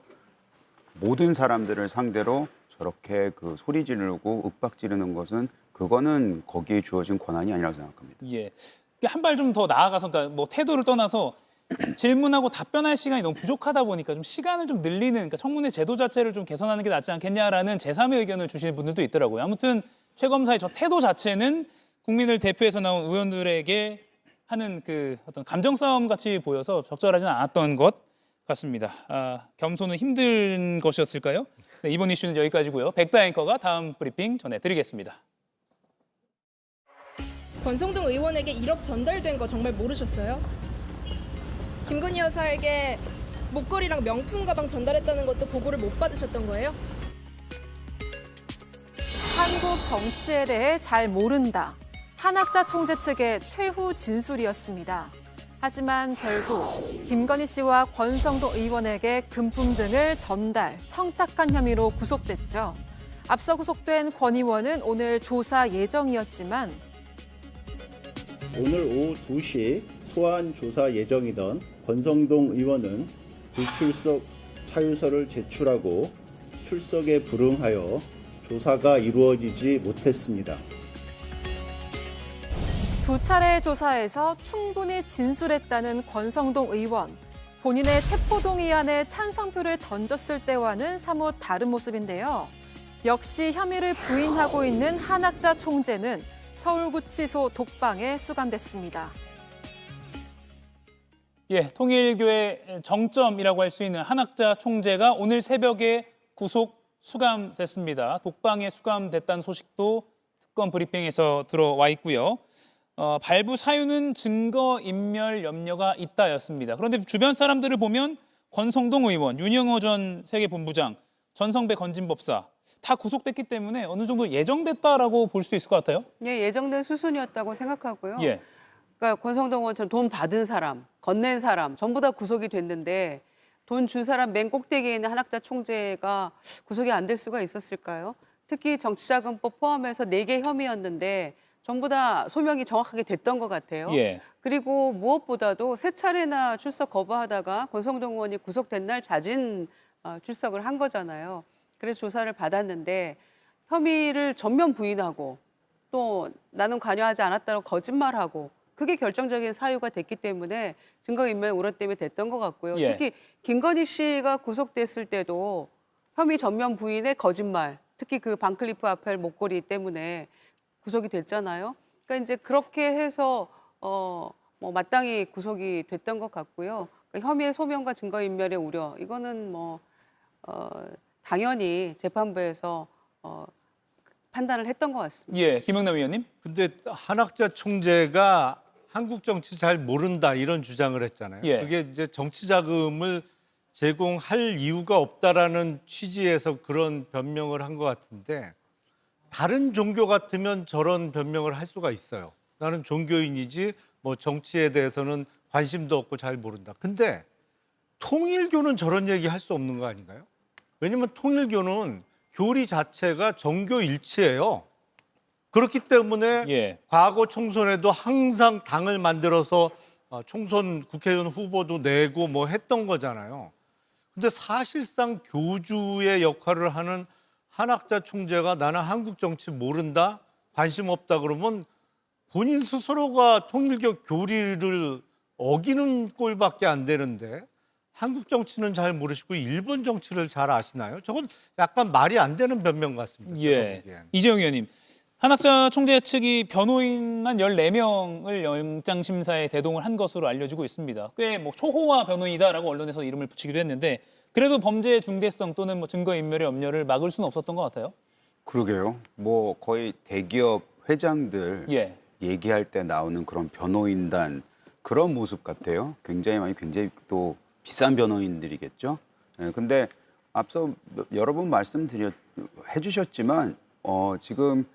모든 사람들을 상대로 저렇게 그 소리 지르고 윽박 지르는 것은 그거는 거기에 주어진 권한이 아니라고 생각합니다. 예. 한 발 좀 더 나아가서 그러니까 뭐 태도를 떠나서 질문하고 답변할 시간이 너무 부족하다 보니까 좀 시간을 좀 늘리는 그러니까 청문회 제도 자체를 좀 개선하는 게 낫지 않겠냐라는 제3의 의견을 주시는 분들도 있더라고요. 아무튼 최 검사의 저 태도 자체는 국민을 대표해서 나온 의원들에게 하는 그 어떤 감정 싸움 같이 보여서 적절하지는 않았던 것 같습니다. 겸손은 힘든 것이었을까요? 네, 이번 이슈는 여기까지고요. 백다 앵커가 다음 브리핑 전해드리겠습니다. 권성동 의원에게 1억 전달된 거 정말 모르셨어요? 김건희 여사에게 목걸이랑 명품 가방 전달했다는 것도 보고를 못 받으셨던 거예요? 한국 정치에 대해 잘 모른다. 한학자 총재 측의 최후 진술이었습니다. 하지만 결국 김건희 씨와 권성동 의원에게 금품 등을 전달, 청탁한 혐의로 구속됐죠. 앞서 구속된 권 의원은 오늘 조사 예정이었지만 오늘 오후 2시 소환 조사 예정이던 권성동 의원은 불출석 사유서를 제출하고 출석에 불응하여 조사가 이루어지지 못했습니다. 두 차례 조사에서 충분히 진술했다는 권성동 의원. 본인의 체포동의안에 찬성표를 던졌을 때와는 사뭇 다른 모습인데요. 역시 혐의를 부인하고 있는 한학자 총재는 서울구치소 독방에 수감됐습니다. 예, 통일교의 정점이라고 할 수 있는 한학자 총재가 오늘 새벽에 구속 수감됐습니다. 독방에 수감됐다는 소식도 특검 브리핑에서 들어와 있고요. 발부 사유는 증거인멸 염려가 있다였습니다. 그런데 주변 사람들을 보면 권성동 의원, 윤영호 전 세계본부장, 전성배 건진법사 다 구속됐기 때문에 어느 정도 예정됐다라고 볼 수 있을 것 같아요. 예, 예정된 수순이었다고 생각하고요. 예. 그러니까 권성동 의원처럼 돈 받은 사람, 건넨 사람 전부 다 구속이 됐는데 돈 준 사람 맨 꼭대기에 있는 한학자 총재가 구속이 안 될 수가 있었을까요? 특히 정치자금법 포함해서 4개 혐의였는데 전부 다 소명이 정확하게 됐던 것 같아요. 예. 그리고 무엇보다도 3차례나 출석 거부하다가 권성동 의원이 구속된 날 자진 출석을 한 거잖아요. 그래서 조사를 받았는데 혐의를 전면 부인하고 또 나는 관여하지 않았다고 거짓말하고 그게 결정적인 사유가 됐기 때문에 증거인멸 우려 때문에 됐던 것 같고요. 예. 특히 김건희 씨가 구속됐을 때도 혐의 전면 부인의 거짓말, 특히 그 반클리프 아펠 목걸이 때문에 구속이 됐잖아요. 그러니까 이제 그렇게 해서 뭐 마땅히 구속이 됐던 것 같고요. 그러니까 혐의의 소명과 증거인멸의 우려 이거는 뭐 당연히 재판부에서 판단을 했던 것 같습니다. 예, 김영남 의원님. 근데 한학자 총재가 한국 정치 잘 모른다 이런 주장을 했잖아요. 예. 그게 이제 정치 자금을 제공할 이유가 없다라는 취지에서 그런 변명을 한 것 같은데 다른 종교 같으면 저런 변명을 할 수가 있어요. 나는 종교인이지 뭐 정치에 대해서는 관심도 없고 잘 모른다. 근데 통일교는 저런 얘기 할 수 없는 거 아닌가요? 왜냐면 통일교는 교리 자체가 정교 일치예요. 그렇기 때문에 예. 과거 총선에도 항상 당을 만들어서 총선 국회의원 후보도 내고 뭐 했던 거잖아요. 근데 사실상 교주의 역할을 하는 한학자 총재가 나는 한국 정치 모른다, 관심 없다 그러면 본인 스스로가 통일교 교리를 어기는 꼴밖에 안 되는데 한국 정치는 잘 모르시고 일본 정치를 잘 아시나요? 저건 약간 말이 안 되는 변명 같습니다. 예. 이재용 의원님, 한학자 총재 측이 변호인만 14명을 영장심사에 대동을 한 것으로 알려지고 있습니다. 꽤 뭐 초호화 변호인이다라고 언론에서 이름을 붙이기도 했는데 그래도 범죄의 중대성 또는 뭐 증거인멸의 염려를 막을 수는 없었던 것 같아요. 그러게요. 뭐 거의 대기업 회장들 예. 얘기할 때 나오는 그런 변호인단 그런 모습 같아요. 굉장히 또 비싼 변호인들이겠죠. 예, 근데 앞서 여러 번 해주셨지만 지금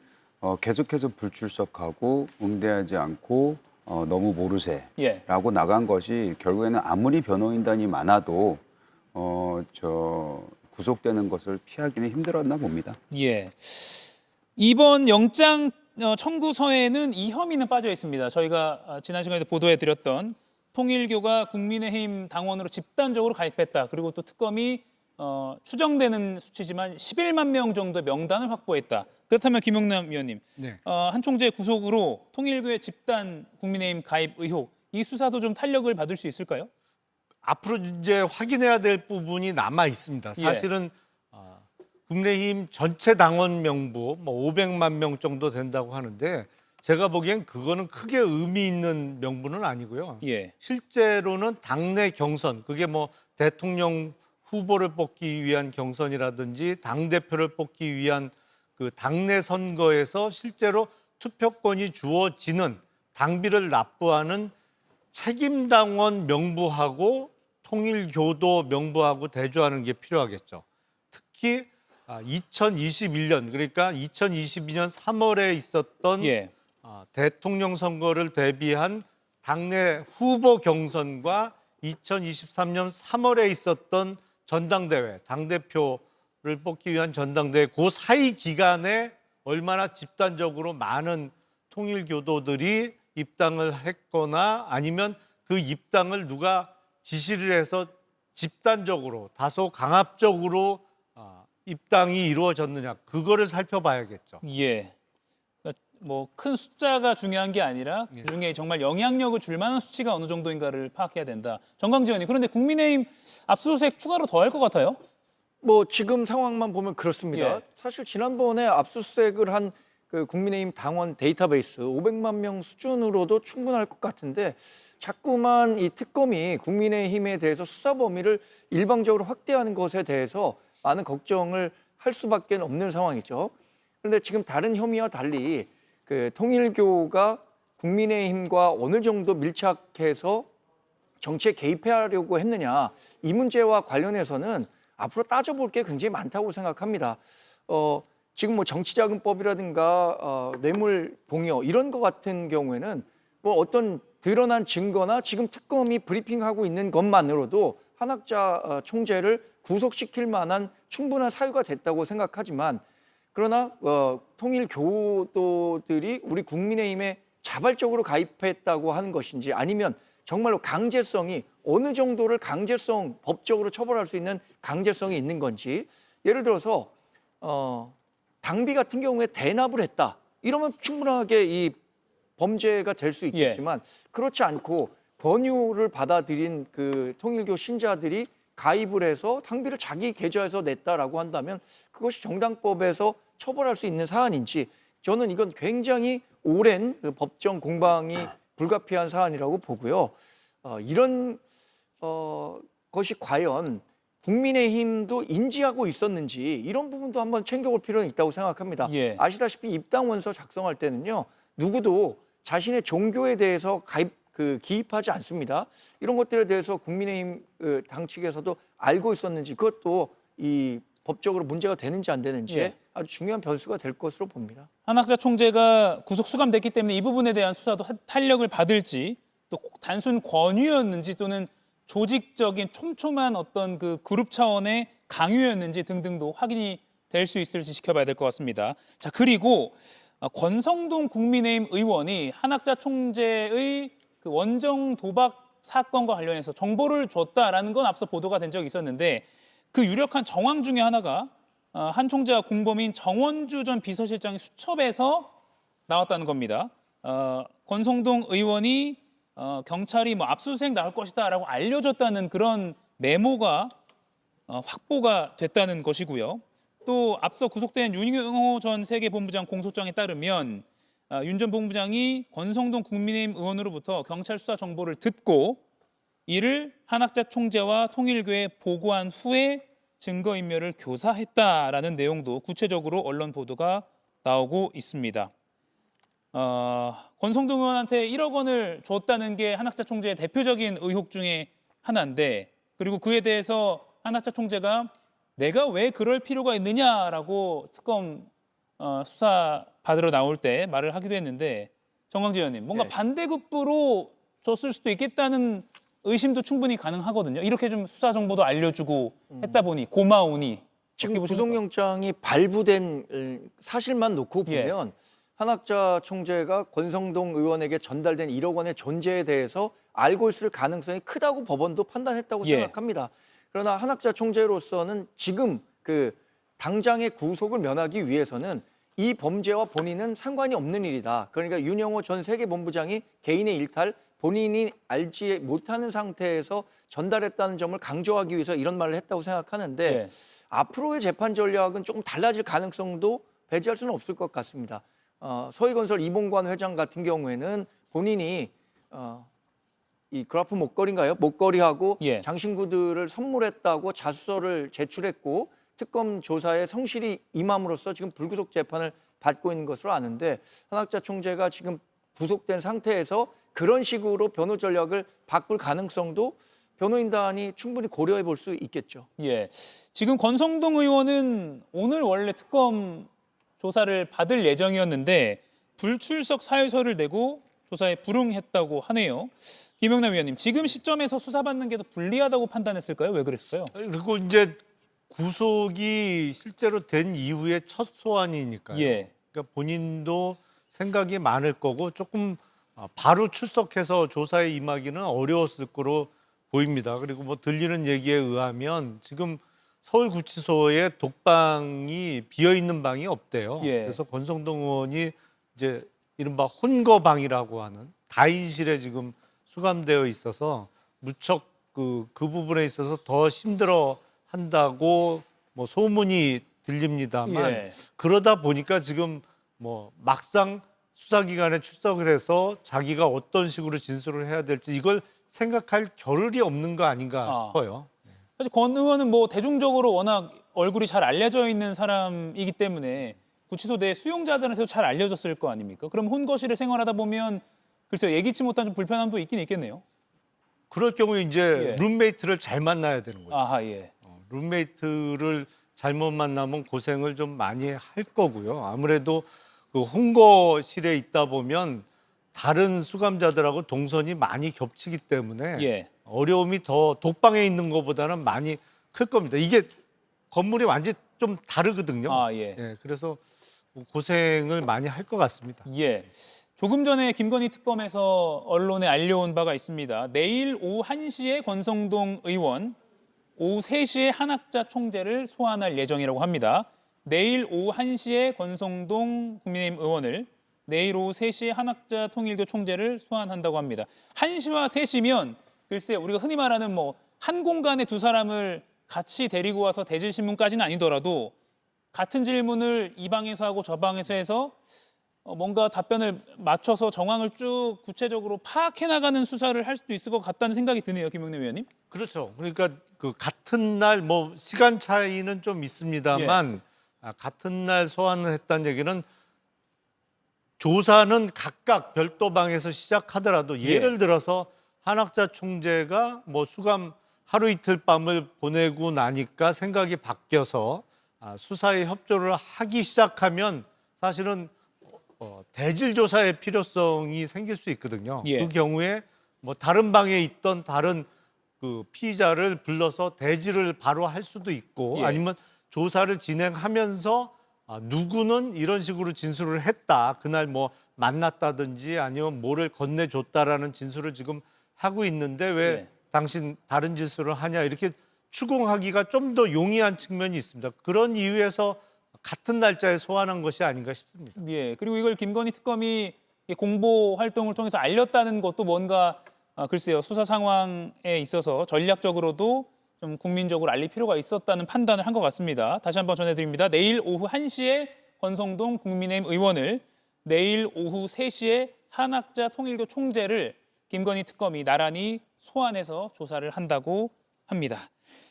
계속해서 불출석하고 응대하지 않고 너무 모르세라고 예. 나간 것이 결국에는 아무리 변호인단이 많아도 구속되는 것을 피하기는 힘들었나 봅니다. 예. 이번 영장 청구서에는 이 혐의는 빠져 있습니다. 저희가 지난 시간에도 보도해드렸던 통일교가 국민의힘 당원으로 집단적으로 가입했다. 그리고 또 특검이 추정되는 수치지만 11만 명 정도의 명단을 확보했다. 그렇다면 김용남 위원님, 네. 한 총재 구속으로 통일교의 집단 국민의힘 가입 의혹, 이 수사도 좀 탄력을 받을 수 있을까요? 앞으로 이제 확인해야 될 부분이 남아 있습니다. 사실은 국민의힘 전체 당원 명부 뭐 500만 명 정도 된다고 하는데 제가 보기엔 그거는 크게 의미 있는 명부는 아니고요. 예. 실제로는 당내 경선, 그게 뭐 대통령 후보를 뽑기 위한 경선이라든지 당대표를 뽑기 위한 그 당내 선거에서 실제로 투표권이 주어지는 당비를 납부하는 책임당원 명부하고 통일교도 명부하고 대조하는 게 필요하겠죠. 특히 2021년 그러니까 2022년 3월에 있었던 예. 대통령 선거를 대비한 당내 후보 경선과 2023년 3월에 있었던 전당대회, 당대표를 뽑기 위한 전당대회 그 사이 기간에 얼마나 집단적으로 많은 통일교도들이 입당을 했거나 아니면 그 입당을 누가 지시를 해서 집단적으로 다소 강압적으로 입당이 이루어졌느냐 그거를 살펴봐야겠죠. 예. 뭐 큰 숫자가 중요한 게 아니라 그중에 정말 영향력을 줄 만한 수치가 어느 정도인가를 파악해야 된다. 정광재 의원님, 그런데 국민의힘 압수수색 추가로 더 할 것 같아요? 뭐 지금 상황만 보면 그렇습니다. 예. 사실 지난번에 압수수색을 한 그 국민의힘 당원 데이터베이스 500만 명 수준으로도 충분할 것 같은데 자꾸만 이 특검이 국민의힘에 대해서 수사 범위를 일방적으로 확대하는 것에 대해서 많은 걱정을 할 수밖에 없는 상황이죠. 그런데 지금 다른 혐의와 달리 그 통일교가 국민의힘과 어느 정도 밀착해서 정치에 개입하려고 했느냐 이 문제와 관련해서는 앞으로 따져볼 게 굉장히 많다고 생각합니다. 지금 뭐 정치자금법이라든가 뇌물 공여 이런 것 같은 경우에는 뭐 어떤 드러난 증거나 지금 특검이 브리핑하고 있는 것만으로도 한학자 총재를 구속시킬 만한 충분한 사유가 됐다고 생각하지만 그러나 통일교도들이 우리 국민의힘에 자발적으로 가입했다고 하는 것인지 아니면 정말로 강제성이 어느 정도를 법적으로 처벌할 수 있는 강제성이 있는 건지 예를 들어서 당비 같은 경우에 대납을 했다. 이러면 충분하게 이 범죄가 될 수 있겠지만 그렇지 않고 권유를 받아들인 그 통일교 신자들이 가입을 해서 당비를 자기 계좌에서 냈다라고 한다면 그것이 정당법에서 처벌할 수 있는 사안인지 저는 이건 굉장히 오랜 그 법정 공방이 불가피한 사안이라고 보고요. 이런 것이 과연 국민의힘도 인지하고 있었는지 이런 부분도 한번 챙겨볼 필요는 있다고 생각합니다. 아시다시피 입당 원서 작성할 때는요. 누구도 자신의 종교에 대해서 기입하지 않습니다. 이런 것들에 대해서 국민의힘 당 측에서도 알고 있었는지 그것도 이 법적으로 문제가 되는지 안 되는지 예. 아주 중요한 변수가 될 것으로 봅니다. 한학자 총재가 구속 수감됐기 때문에 이 부분에 대한 수사도 탄력을 받을지 또 단순 권유였는지 또는 조직적인 촘촘한 어떤 그 그룹 차원의 강요였는지 등등도 확인이 될 수 있을지 지켜봐야 될 것 같습니다. 자, 그리고 권성동 국민의힘 의원이 한학자 총재의 그 원정 도박 사건과 관련해서 정보를 줬다라는 건 앞서 보도가 된 적이 있었는데 그 유력한 정황 중에 하나가 한 총재와 공범인 정원주 전 비서실장의 수첩에서 나왔다는 겁니다. 권성동 의원이 경찰이 뭐 압수수색 나올 것이다라고 알려줬다는 그런 메모가 확보가 됐다는 것이고요. 또 앞서 구속된 윤영호 전 세계본부장 공소장에 따르면 윤 전 본부장이 권성동 국민의힘 의원으로부터 경찰 수사 정보를 듣고 이를 한학자 총재와 통일교에 보고한 후에 증거인멸을 교사했다라는 내용도 구체적으로 언론 보도가 나오고 있습니다. 권성동 의원한테 1억 원을 줬다는 게 한학자 총재의 대표적인 의혹 중에 하나인데 그리고 그에 대해서 한학자 총재가 내가 왜 그럴 필요가 있느냐라고 특검 수사 받으러 나올 때 말을 하기도 했는데 정광재 의원님 뭔가 네. 반대급부로 줬을 수도 있겠다는 의심도 충분히 가능하거든요. 이렇게 좀 수사 정보도 알려주고 했다 보니 고마우니 지금 어떻게 보십니까? 구속영장이 발부된 사실만 놓고 예. 보면 한학자 총재가 권성동 의원에게 전달된 1억 원의 존재에 대해서 알고 있을 가능성이 크다고 법원도 판단했다고 예. 생각합니다. 그러나 한학자 총재로서는 지금 그 당장의 구속을 면하기 위해서는 이 범죄와 본인은 상관이 없는 일이다. 그러니까 윤영호 전 세계본부장이 개인의 일탈, 본인이 알지 못하는 상태에서 전달했다는 점을 강조하기 위해서 이런 말을 했다고 생각하는데 예. 앞으로의 재판 전략은 조금 달라질 가능성도 배제할 수는 없을 것 같습니다. 서희건설 이봉관 회장 같은 경우에는 본인이 이 그라프 목걸이인가요? 목걸이하고 예. 장신구들을 선물했다고 자수서를 제출했고 특검 조사에 성실히 임함으로써 지금 불구속 재판을 받고 있는 것으로 아는데 한학자 총재가 지금 구속된 상태에서 그런 식으로 변호 전략을 바꿀 가능성도 변호인단이 충분히 고려해 볼 수 있겠죠. 예. 지금 권성동 의원은 오늘 원래 특검 조사를 받을 예정이었는데 불출석 사유서를 내고 조사에 불응했다고 하네요. 김영남 위원님, 지금 시점에서 수사받는 게 더 불리하다고 판단했을까요? 왜 그랬을까요? 그리고 이제 구속이 실제로 된 이후에 첫 소환이니까요. 예. 그러니까 본인도 생각이 많을 거고 조금 바로 출석해서 조사에 임하기는 어려웠을 거로 보입니다. 그리고 뭐 들리는 얘기에 의하면 지금 서울구치소에 독방이 비어 있는 방이 없대요. 예. 그래서 권성동 의원이 이제 이른바 혼거방이라고 하는 다인실에 지금 수감되어 있어서 무척 그 부분에 있어서 더 힘들어 한다고 뭐 소문이 들립니다만 예. 그러다 보니까 지금 뭐 막상 수사기관에 출석을 해서 자기가 어떤 식으로 진술을 해야 될지 이걸 생각할 겨를이 없는 거 아닌가 싶어요. 사실 권 의원은 뭐 대중적으로 워낙 얼굴이 잘 알려져 있는 사람이기 때문에 구치소 내 수용자들한테도 잘 알려졌을 거 아닙니까? 그럼 혼거실에 생활하다 보면 글쎄요 예기치 못한 좀 불편함도 있긴 있겠네요. 그럴 경우에 이제 예. 룸메이트를 잘 만나야 되는 거죠. 아하 예. 룸메이트를 잘못 만나면 고생을 좀 많이 할 거고요. 아무래도 그 홍거실에 있다 보면 다른 수감자들하고 동선이 많이 겹치기 때문에 예. 어려움이 더 독방에 있는 것보다는 많이 클 겁니다. 이게 건물이 완전히 좀 다르거든요. 아 예. 예, 그래서 고생을 많이 할 것 같습니다. 예. 조금 전에 김건희 특검에서 언론에 알려온 바가 있습니다. 내일 오후 1시에 권성동 의원, 오후 3시에 한학자 총재를 소환할 예정이라고 합니다. 내일 오후 1시에 권성동 국민의힘 의원을, 내일 오후 3시에 한학자 통일교 총재를 소환한다고 합니다. 1시와 3시면 글쎄 우리가 흔히 말하는 뭐 한 공간에 두 사람을 같이 데리고 와서 대질신문까지는 아니더라도 같은 질문을 이 방에서 하고 저 방에서 해서 뭔가 답변을 맞춰서 정황을 쭉 구체적으로 파악해 나가는 수사를 할 수도 있을 것 같다는 생각이 드네요, 김영남 위원님. 그렇죠. 그러니까 그 같은 날 뭐 시간 차이는 좀 있습니다만 같은 날 소환을 했다는 얘기는 조사는 각각 별도 방에서 시작하더라도 예를 들어서 한학자 총재가 뭐 수감 하루 이틀 밤을 보내고 나니까 생각이 바뀌어서 수사에 협조를 하기 시작하면 사실은 대질 조사의 필요성이 생길 수 있거든요. 예. 그 경우에 뭐 다른 방에 있던 다른 그 피의자를 불러서 대질을 바로 할 수도 있고 예. 아니면 조사를 진행하면서 누구는 이런 식으로 진술을 했다. 그날 뭐 만났다든지 아니면 뭐를 건네줬다라는 진술을 지금 하고 있는데 왜 예. 당신 다른 진술을 하냐 이렇게 추궁하기가 좀 더 용이한 측면이 있습니다. 그런 이유에서 같은 날짜에 소환한 것이 아닌가 싶습니다. 예. 그리고 이걸 김건희 특검이 공보 활동을 통해서 알렸다는 것도 뭔가 글쎄요. 수사 상황에 있어서 전략적으로도 좀 국민적으로 알릴 필요가 있었다는 판단을 한 것 같습니다. 다시 한번 전해드립니다. 내일 오후 1시에 권성동 국민의힘 의원을, 내일 오후 3시에 한학자 통일교 총재를 김건희 특검이 나란히 소환해서 조사를 한다고 합니다.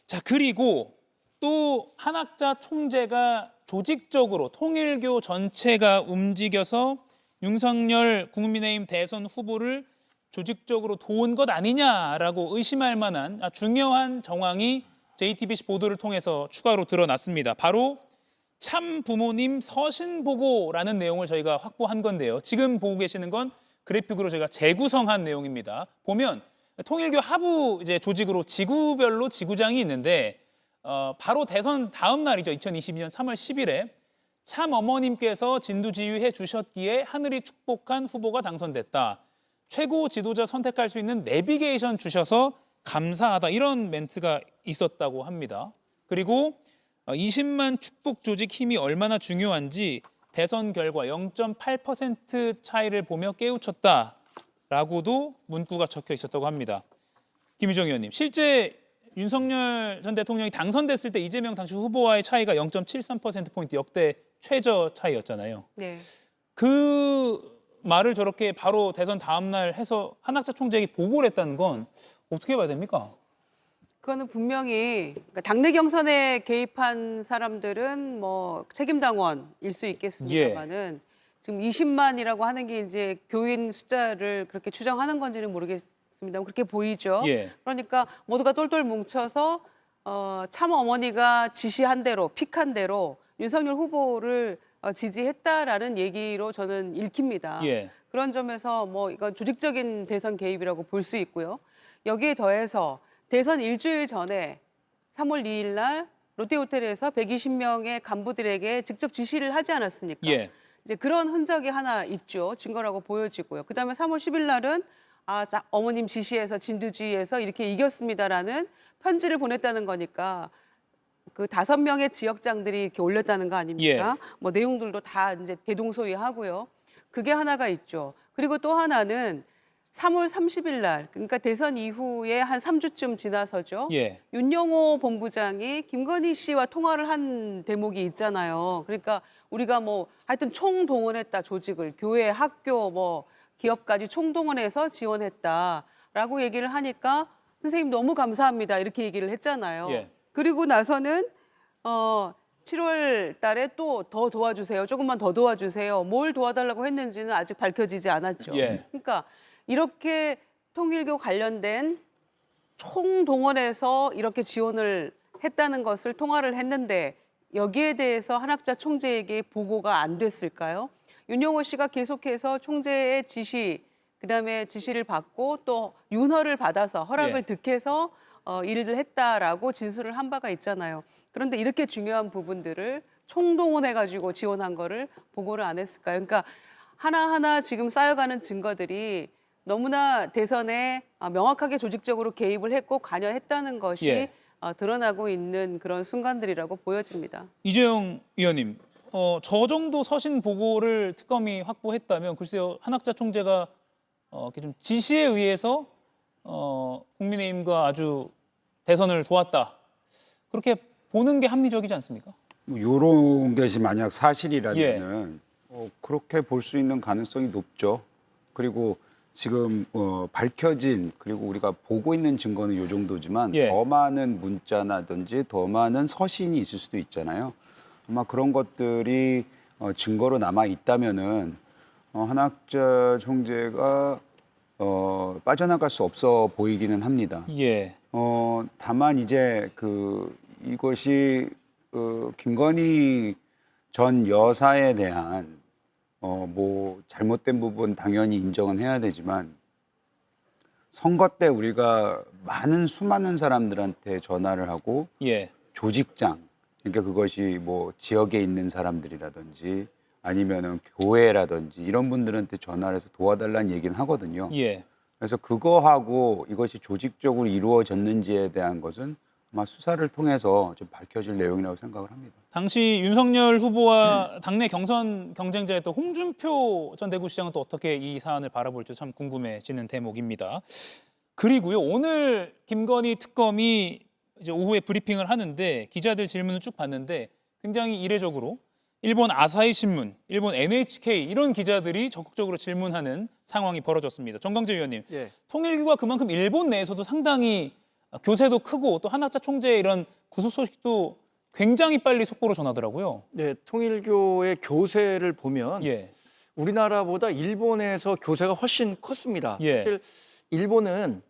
자, 그리고 또 한학자 총재가 조직적으로 통일교 전체가 움직여서 윤석열 국민의힘 대선 후보를 조직적으로 도운 것 아니냐라고 의심할 만한 중요한 정황이 JTBC 보도를 통해서 추가로 드러났습니다. 바로 참 부모님 서신 보고라는 내용을 저희가 확보한 건데요. 지금 보고 계시는 건 그래픽으로 제가 재구성한 내용입니다. 보면 통일교 하부 이제 조직으로 지구별로 지구장이 있는데 바로 대선 다음 날이죠. 2022년 3월 10일에 참 어머님께서 진두지휘해 주셨기에 하늘이 축복한 후보가 당선됐다. 최고 지도자 선택할 수 있는 내비게이션 주셔서 감사하다. 이런 멘트가 있었다고 합니다. 그리고 20만 축복 조직 힘이 얼마나 중요한지 대선 결과 0.8% 차이를 보며 깨우쳤다라고도 문구가 적혀 있었다고 합니다. 김유정 의원님, 실제 윤석열 전 대통령이 당선됐을 때 이재명 당시 후보와의 차이가 0.73%포인트 역대 최저 차이였잖아요. 네. 그 말을 저렇게 바로 대선 다음 날 해서 한학자 총재에게 보고를 했다는 건 어떻게 봐야 됩니까? 그거는 분명히 그러니까 당내 경선에 개입한 사람들은 뭐 책임당원일 수 있겠습니다만은 지금 20만이라고 하는 게 이제 교인 숫자를 그렇게 추정하는 건지는 모르겠습니다만 그렇게 보이죠. 예. 그러니까 모두가 똘똘 뭉쳐서 참 어머니가 지시한 대로 픽한 대로 윤석열 후보를 지지했다라는 얘기로 저는 읽힙니다. 예. 그런 점에서 뭐 이건 조직적인 대선 개입이라고 볼 수 있고요. 여기에 더해서 대선 일주일 전에 3월 2일 날 롯데호텔에서 120명의 간부들에게 직접 지시를 하지 않았습니까? 예. 이제 그런 흔적이 하나 있죠. 증거라고 보여지고요. 그다음에 3월 10일 날은 어머님 지시에서 진두지휘에서 이렇게 이겼습니다라는 편지를 보냈다는 거니까 그 5명의 지역장들이 이렇게 올렸다는 거 아닙니까? 뭐 내용들도 다 이제 대동소이하고요. 그게 하나가 있죠. 그리고 또 하나는 3월 30일 날, 그러니까 대선 이후에 한 3주쯤 지나서죠. 윤영호 본부장이 김건희 씨와 통화를 한 대목이 있잖아요. 그러니까 우리가 뭐 하여튼 총동원했다, 조직을. 교회, 학교, 뭐 기업까지 총동원해서 지원했다라고 얘기를 하니까 선생님 너무 감사합니다. 이렇게 얘기를 했잖아요. 그리고 나서는 7월 달에 또 더 도와주세요. 조금만 더 도와주세요. 뭘 도와달라고 했는지는 아직 밝혀지지 않았죠. 그러니까 이렇게 통일교 관련된 총동원해서 이렇게 지원을 했다는 것을 통화를 했는데 여기에 대해서 한학자 총재에게 보고가 안 됐을까요? 윤영호 씨가 계속해서 총재의 지시, 그다음에 지시를 받고 또 윤허를 받아서 허락을 득해서 일을 했다라고 진술을 한 바가 있잖아요. 그런데 이렇게 중요한 부분들을 총동원해가지고 지원한 거를 보고를 안 했을까요? 그러니까 하나하나 지금 쌓여가는 증거들이 너무나 대선에 명확하게 조직적으로 개입을 했고 관여했다는 것이 드러나고 있는 그런 순간들이라고 보여집니다. 이재용 의원님, 저 정도 서신 보고를 특검이 확보했다면 글쎄요, 한학자 총재가 이렇게 좀 지시에 의해서 국민의힘과 아주 대선을 도왔다. 그렇게 보는 게 합리적이지 않습니까? 뭐 이런 것이 만약 사실이라면은 그렇게 볼 수 있는 가능성이 높죠. 그리고 지금 밝혀진 그리고 우리가 보고 있는 증거는 이 정도지만 더 많은 문자나든지 더 많은 서신이 있을 수도 있잖아요. 아마 그런 것들이 증거로 남아 있다면은 한학자 총재가 빠져나갈 수 없어 보이기는 합니다. 예. 다만 이제 이것이 김건희 전 여사에 대한 뭐 잘못된 부분 당연히 인정은 해야 되지만 선거 때 우리가 수많은 사람들한테 전화를 하고 예. 조직장, 그러니까 그것이 뭐 지역에 있는 사람들이라든지 아니면은 교회라든지 이런 분들한테 전화를 해서 도와달라는 얘기는 하거든요. 예. 그래서 그거하고 이것이 조직적으로 이루어졌는지에 대한 것은 아마 수사를 통해서 좀 밝혀질 내용이라고 생각을 합니다. 당시 윤석열 후보와 당내 경선 경쟁자였던 홍준표 전 대구시장은 또 어떻게 이 사안을 바라볼지 참 궁금해지는 대목입니다. 그리고요, 오늘 김건희 특검이 이제 오후에 브리핑을 하는데 기자들 질문을 쭉 봤는데 굉장히 이례적으로 일본 아사히 신문, 일본 NHK 이런 기자들이 적극적으로 질문하는 상황이 벌어졌습니다. 정강재 위원님, 예. 통일교가 그만큼 일본 내에서도 상당히 교세도 크고 또 한학자 총재의 이런 구속 소식도 굉장히 빨리 속보로 전하더라고요. 네, 통일교의 교세를 보면 예. 우리나라보다 일본에서 교세가 훨씬 컸습니다. 예. 사실 일본은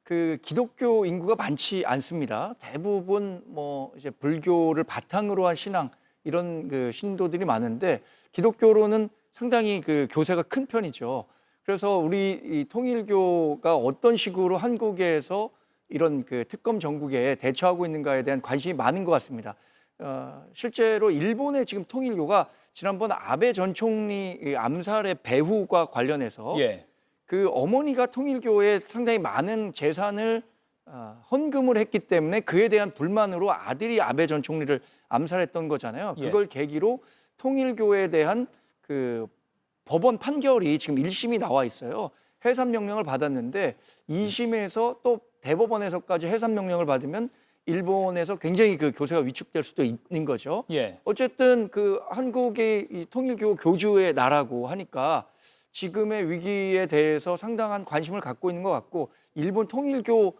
그 기독교 인구가 많지 않습니다. 대부분 뭐 이제 불교를 바탕으로 한 신앙 이런 그 신도들이 많은데 기독교로는 상당히 그 교세가 큰 편이죠. 그래서 우리 이 통일교가 어떤 식으로 한국에서 이런 그 특검 정국에 대처하고 있는가에 대한 관심이 많은 것 같습니다. 실제로 일본의 지금 통일교가 지난번 아베 전 총리 암살의 배후과 관련해서 예. 그 어머니가 통일교에 상당히 많은 재산을 헌금을 했기 때문에 그에 대한 불만으로 아들이 아베 전 총리를 암살했던 거잖아요. 그걸 계기로 통일교에 대한 그 법원 판결이 지금 1심이 나와 있어요. 해산 명령을 받았는데 2심에서 또 대법원에서까지 해산 명령을 받으면 일본에서 굉장히 그 교세가 위축될 수도 있는 거죠. 예. 어쨌든 그 한국의 이 통일교 교주의 나라고 하니까 지금의 위기에 대해서 상당한 관심을 갖고 있는 것 같고 일본 통일교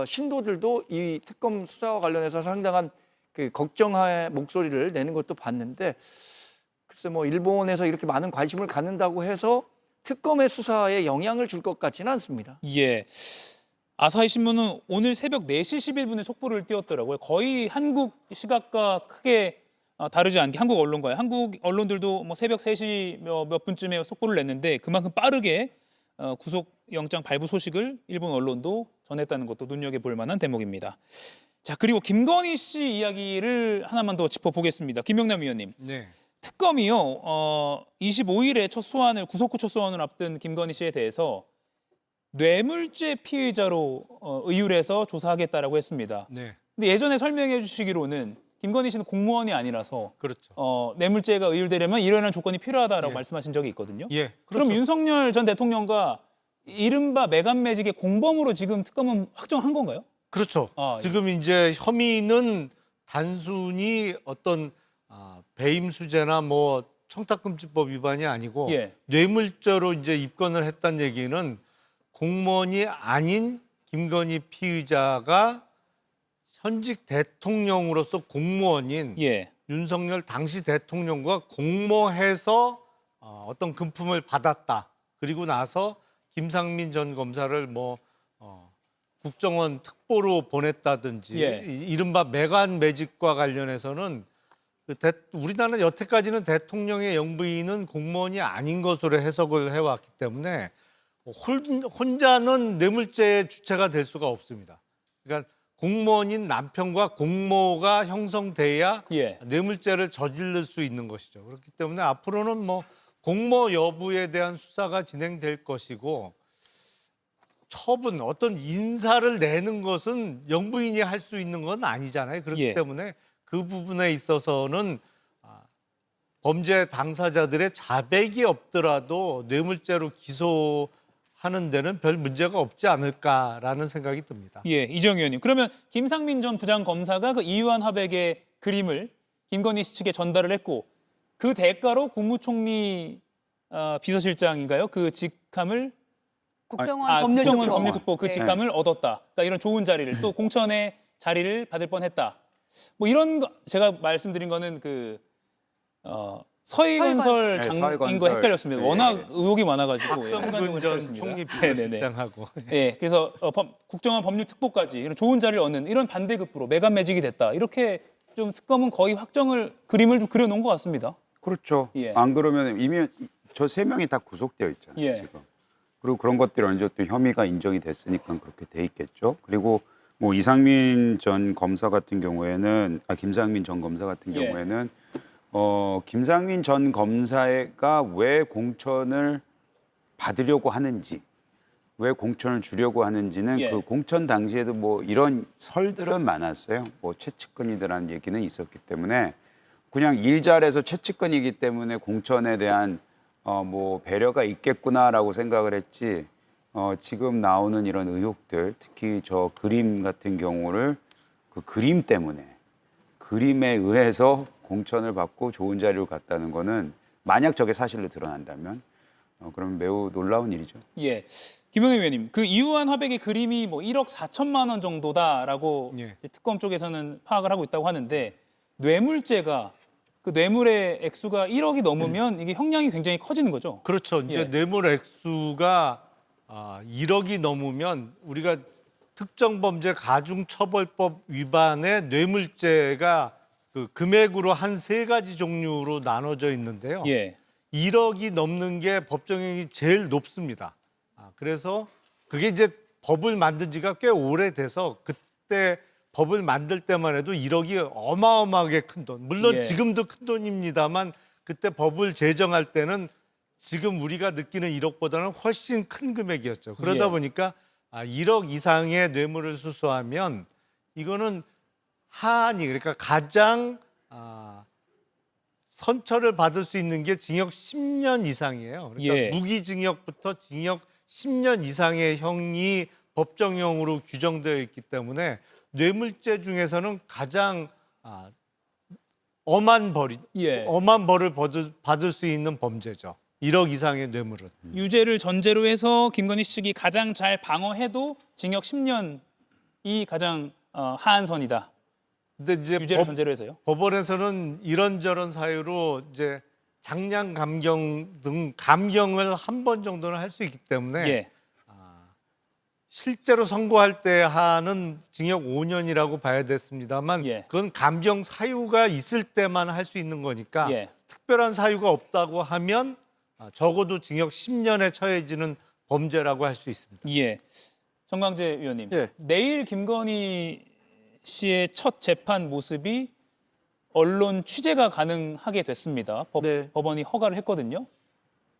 신도들도 이 특검 수사와 관련해서 상당한 그 걱정의 목소리를 내는 것도 봤는데 글쎄 뭐 일본에서 이렇게 많은 관심을 갖는다고 해서 특검의 수사에 영향을 줄 것 같지는 않습니다. 예. 아사히 신문은 오늘 새벽 4시 11분에 속보를 띄웠더라고요. 거의 한국 시각과 크게 다르지 않게 한국 언론과요. 한국 언론들도 뭐 새벽 3시 몇 분쯤에 속보를 냈는데 그만큼 빠르게 구속영장 발부 소식을 일본 언론도 전했다는 것도 눈여겨볼 만한 대목입니다. 자, 그리고 김건희 씨 이야기를 하나만 더 짚어보겠습니다. 김영남 위원님. 네. 특검이요. 25일에 구속 후 첫 소환을 앞둔 김건희 씨에 대해서 뇌물죄 피의자로 의율해서 조사하겠다라고 했습니다. 네. 근데 예전에 설명해 주시기로는 김건희 씨는 공무원이 아니라서 그렇죠. 뇌물죄가 의율되려면 이러한 조건이 필요하다라고 예. 말씀하신 적이 있거든요. 예. 그렇죠. 그럼 윤석열 전 대통령과 이른바 메간 매직의 공범으로 지금 특검은 확정한 건가요? 그렇죠. 예. 지금 이제 혐의는 단순히 어떤 배임수재나 뭐 청탁금지법 위반이 아니고 예. 뇌물죄로 이제 입건을 했다는 얘기는 공무원이 아닌 김건희 피의자가 현직 대통령으로서 공무원인 예. 윤석열 당시 대통령과 공모해서 어떤 금품을 받았다. 그리고 나서 김상민 전 검사를 뭐 국정원 특보로 보냈다든지 예. 이른바 메간 매직과 관련해서는 우리나라는 여태까지는 대통령의 영부인은 공무원이 아닌 것으로 해석을 해왔기 때문에 혼자는 뇌물죄의 주체가 될 수가 없습니다. 그러니까 공무원인 남편과 공모가 형성돼야 예. 뇌물죄를 저지를 수 있는 것이죠. 그렇기 때문에 앞으로는 뭐 공모 여부에 대한 수사가 진행될 것이고 처분, 어떤 인사를 내는 것은 영부인이 할 수 있는 건 아니잖아요. 그렇기 예. 때문에 그 부분에 있어서는 범죄 당사자들의 자백이 없더라도 뇌물죄로 기소하는 데는 별 문제가 없지 않을까라는 생각이 듭니다. 예, 이정 의원님. 그러면 김상민 전 부장검사가 그 이유한 화백의 그림을 김건희 씨 측에 전달을 했고 그 대가로 국무총리 비서실장인가요? 그 직함을 국정원 국정원 법률특보. 법률특보 그 네. 직함을 얻었다. 그러니까 이런 좋은 자리를 또 공천의 자리를 받을 뻔했다. 뭐 이런 거 제가 말씀드린 거는 그 서희건설 네, 장인 거 서희건설. 헷갈렸습니다. 네. 워낙 의혹이 많아가지고 박성근 전 총리 네네네. 비서실장하고 예, 그래서 국정원 법률특보까지 이런 좋은 자리를 얻는 이런 반대급부로 매간매직이 됐다. 이렇게 좀 특검은 거의 확정을 그림을 좀 그려놓은 것 같습니다. 그렇죠. 예. 안 그러면 이미 저 3명이 다 구속되어 있잖아요. 예. 지금. 그리고 그런 것들이 어느 정도 혐의가 인정이 됐으니까 그렇게 돼 있겠죠. 그리고 뭐 이상민 전 검사 같은 경우에는 김상민 전 검사 같은 예. 경우에는 김상민 전 검사가 왜 공천을 받으려고 하는지, 왜 공천을 주려고 하는지는 예. 그 공천 당시에도 뭐 이런 설들은 많았어요. 뭐 최측근이라는 얘기는 있었기 때문에 그냥 일 잘해서 최측근이기 때문에 공천에 대한 뭐 배려가 있겠구나라고 생각을 했지. 지금 나오는 이런 의혹들, 특히 저 그림 같은 경우를 그 그림 때문에 그림에 의해서 공천을 받고 좋은 자리로 갔다는 거는 만약 저게 사실로 드러난다면 그러면 매우 놀라운 일이죠. 예, 김영애 의원님, 그 이우한 화백의 그림이 뭐 1억 4천만 원 정도다라고 예. 이제 특검 쪽에서는 파악을 하고 있다고 하는데 뇌물죄가 그 뇌물의 액수가 1억이 넘으면 이게 형량이 굉장히 커지는 거죠. 그렇죠. 이제 예. 뇌물 액수가 1억이 넘으면 우리가 특정범죄 가중처벌법 위반의 뇌물죄가 그 금액으로 한 3가지 종류로 나눠져 있는데요. 예, 1억이 넘는 게 법정형이 제일 높습니다. 그래서 그게 이제 법을 만든 지가 꽤 오래돼서 그때 법을 만들 때만 해도 1억이 어마어마하게 큰 돈. 물론 예. 지금도 큰 돈입니다만 그때 법을 제정할 때는 지금 우리가 느끼는 1억보다는 훨씬 큰 금액이었죠. 그러다 예. 보니까 1억 이상의 뇌물을 수수하면 이거는 하한이 그러니까 가장 선처를 받을 수 있는 게 징역 10년 이상이에요. 그러니까 예. 무기징역부터 징역 10년 이상의 형이 법정형으로 규정되어 있기 때문에 뇌물죄 중에서는 가장 엄한 예. 벌을 받을 수 있는 범죄죠. 1억 이상의 뇌물은. 유죄를 전제로 해서 김건희 씨 측이 가장 잘 방어해도 징역 10년이 가장 하한선이다. 근데 이제 유죄를 전제로 해서요. 법원에서는 이런저런 사유로 이제 장량 감경 등 감경을 한 번 정도는 할 수 있기 때문에 예, 실제로 선고할 때 하는 징역 5년이라고 봐야 됐습니다만 예. 그건 감경 사유가 있을 때만 할 수 있는 거니까 예. 특별한 사유가 없다고 하면 적어도 징역 10년에 처해지는 범죄라고 할 수 있습니다. 예. 정광재 의원님, 예. 내일 김건희 씨의 첫 재판 모습이 언론 취재가 가능하게 됐습니다. 네. 법원이 허가를 했거든요.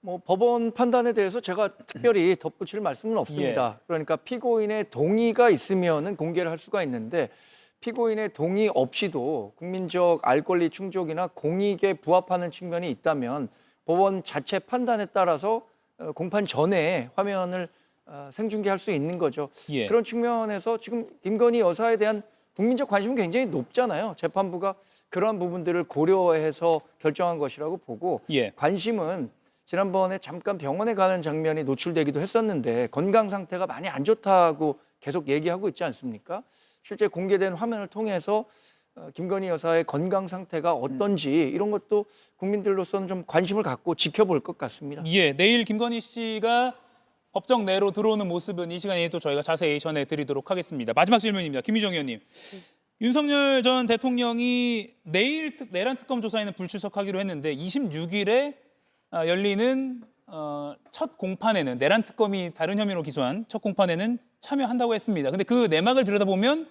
뭐 법원 판단에 대해서 제가 특별히 덧붙일 말씀은 없습니다. 그러니까 피고인의 동의가 있으면은 공개를 할 수가 있는데 피고인의 동의 없이도 국민적 알 권리 충족이나 공익에 부합하는 측면이 있다면 법원 자체 판단에 따라서 공판 전에 화면을 생중계할 수 있는 거죠. 예. 그런 측면에서 지금 김건희 여사에 대한 국민적 관심은 굉장히 높잖아요. 재판부가 그러한 부분들을 고려해서 결정한 것이라고 보고 예. 관심은 지난번에 잠깐 병원에 가는 장면이 노출되기도 했었는데 건강 상태가 많이 안 좋다고 계속 얘기하고 있지 않습니까? 실제 공개된 화면을 통해서 김건희 여사의 건강 상태가 어떤지 이런 것도 국민들로서는 좀 관심을 갖고 지켜볼 것 같습니다. 예, 내일 김건희 씨가 법정 내로 들어오는 모습은 이 시간에 또 저희가 자세히 전해드리도록 하겠습니다. 마지막 질문입니다. 김희정 의원님. 윤석열 전 대통령이 내일 내란 특검 조사에는 불출석하기로 했는데 26일에 열리는 첫 공판에는 내란 특검이 다른 혐의로 기소한 첫 공판에는 참여한다고 했습니다. 근데 그 내막을 들여다보면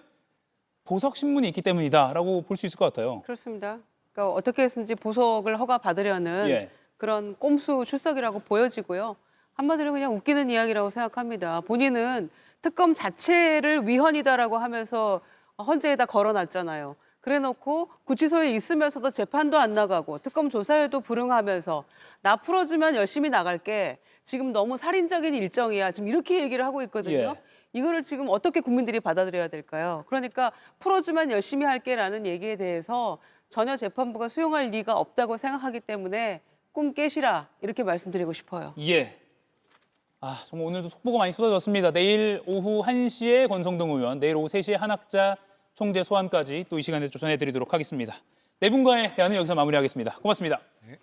보석 신문이 있기 때문이다라고 볼 수 있을 것 같아요. 그렇습니다. 그러니까 어떻게 해서든지 보석을 허가받으려는 예. 그런 꼼수 출석이라고 보여지고요. 한마디로 그냥 웃기는 이야기라고 생각합니다. 본인은 특검 자체를 위헌이다라고 하면서 헌재에다 걸어놨잖아요. 그래놓고 구치소에 있으면서도 재판도 안 나가고 특검 조사에도 불응하면서 나 풀어주면 열심히 나갈게. 지금 너무 살인적인 일정이야. 지금 이렇게 얘기를 하고 있거든요. 예. 이거를 지금 어떻게 국민들이 받아들여야 될까요? 그러니까 풀어주면 열심히 할게라는 얘기에 대해서 전혀 재판부가 수용할 리가 없다고 생각하기 때문에 꿈 깨시라 이렇게 말씀드리고 싶어요. 예. 정말 오늘도 속보가 많이 쏟아졌습니다. 내일 오후 1시에 권성동 의원, 내일 오후 3시에 한학자 총재 소환까지 또 이 시간에 또 전해드리도록 하겠습니다. 네 분과의 대화는 여기서 마무리하겠습니다. 고맙습니다. 네.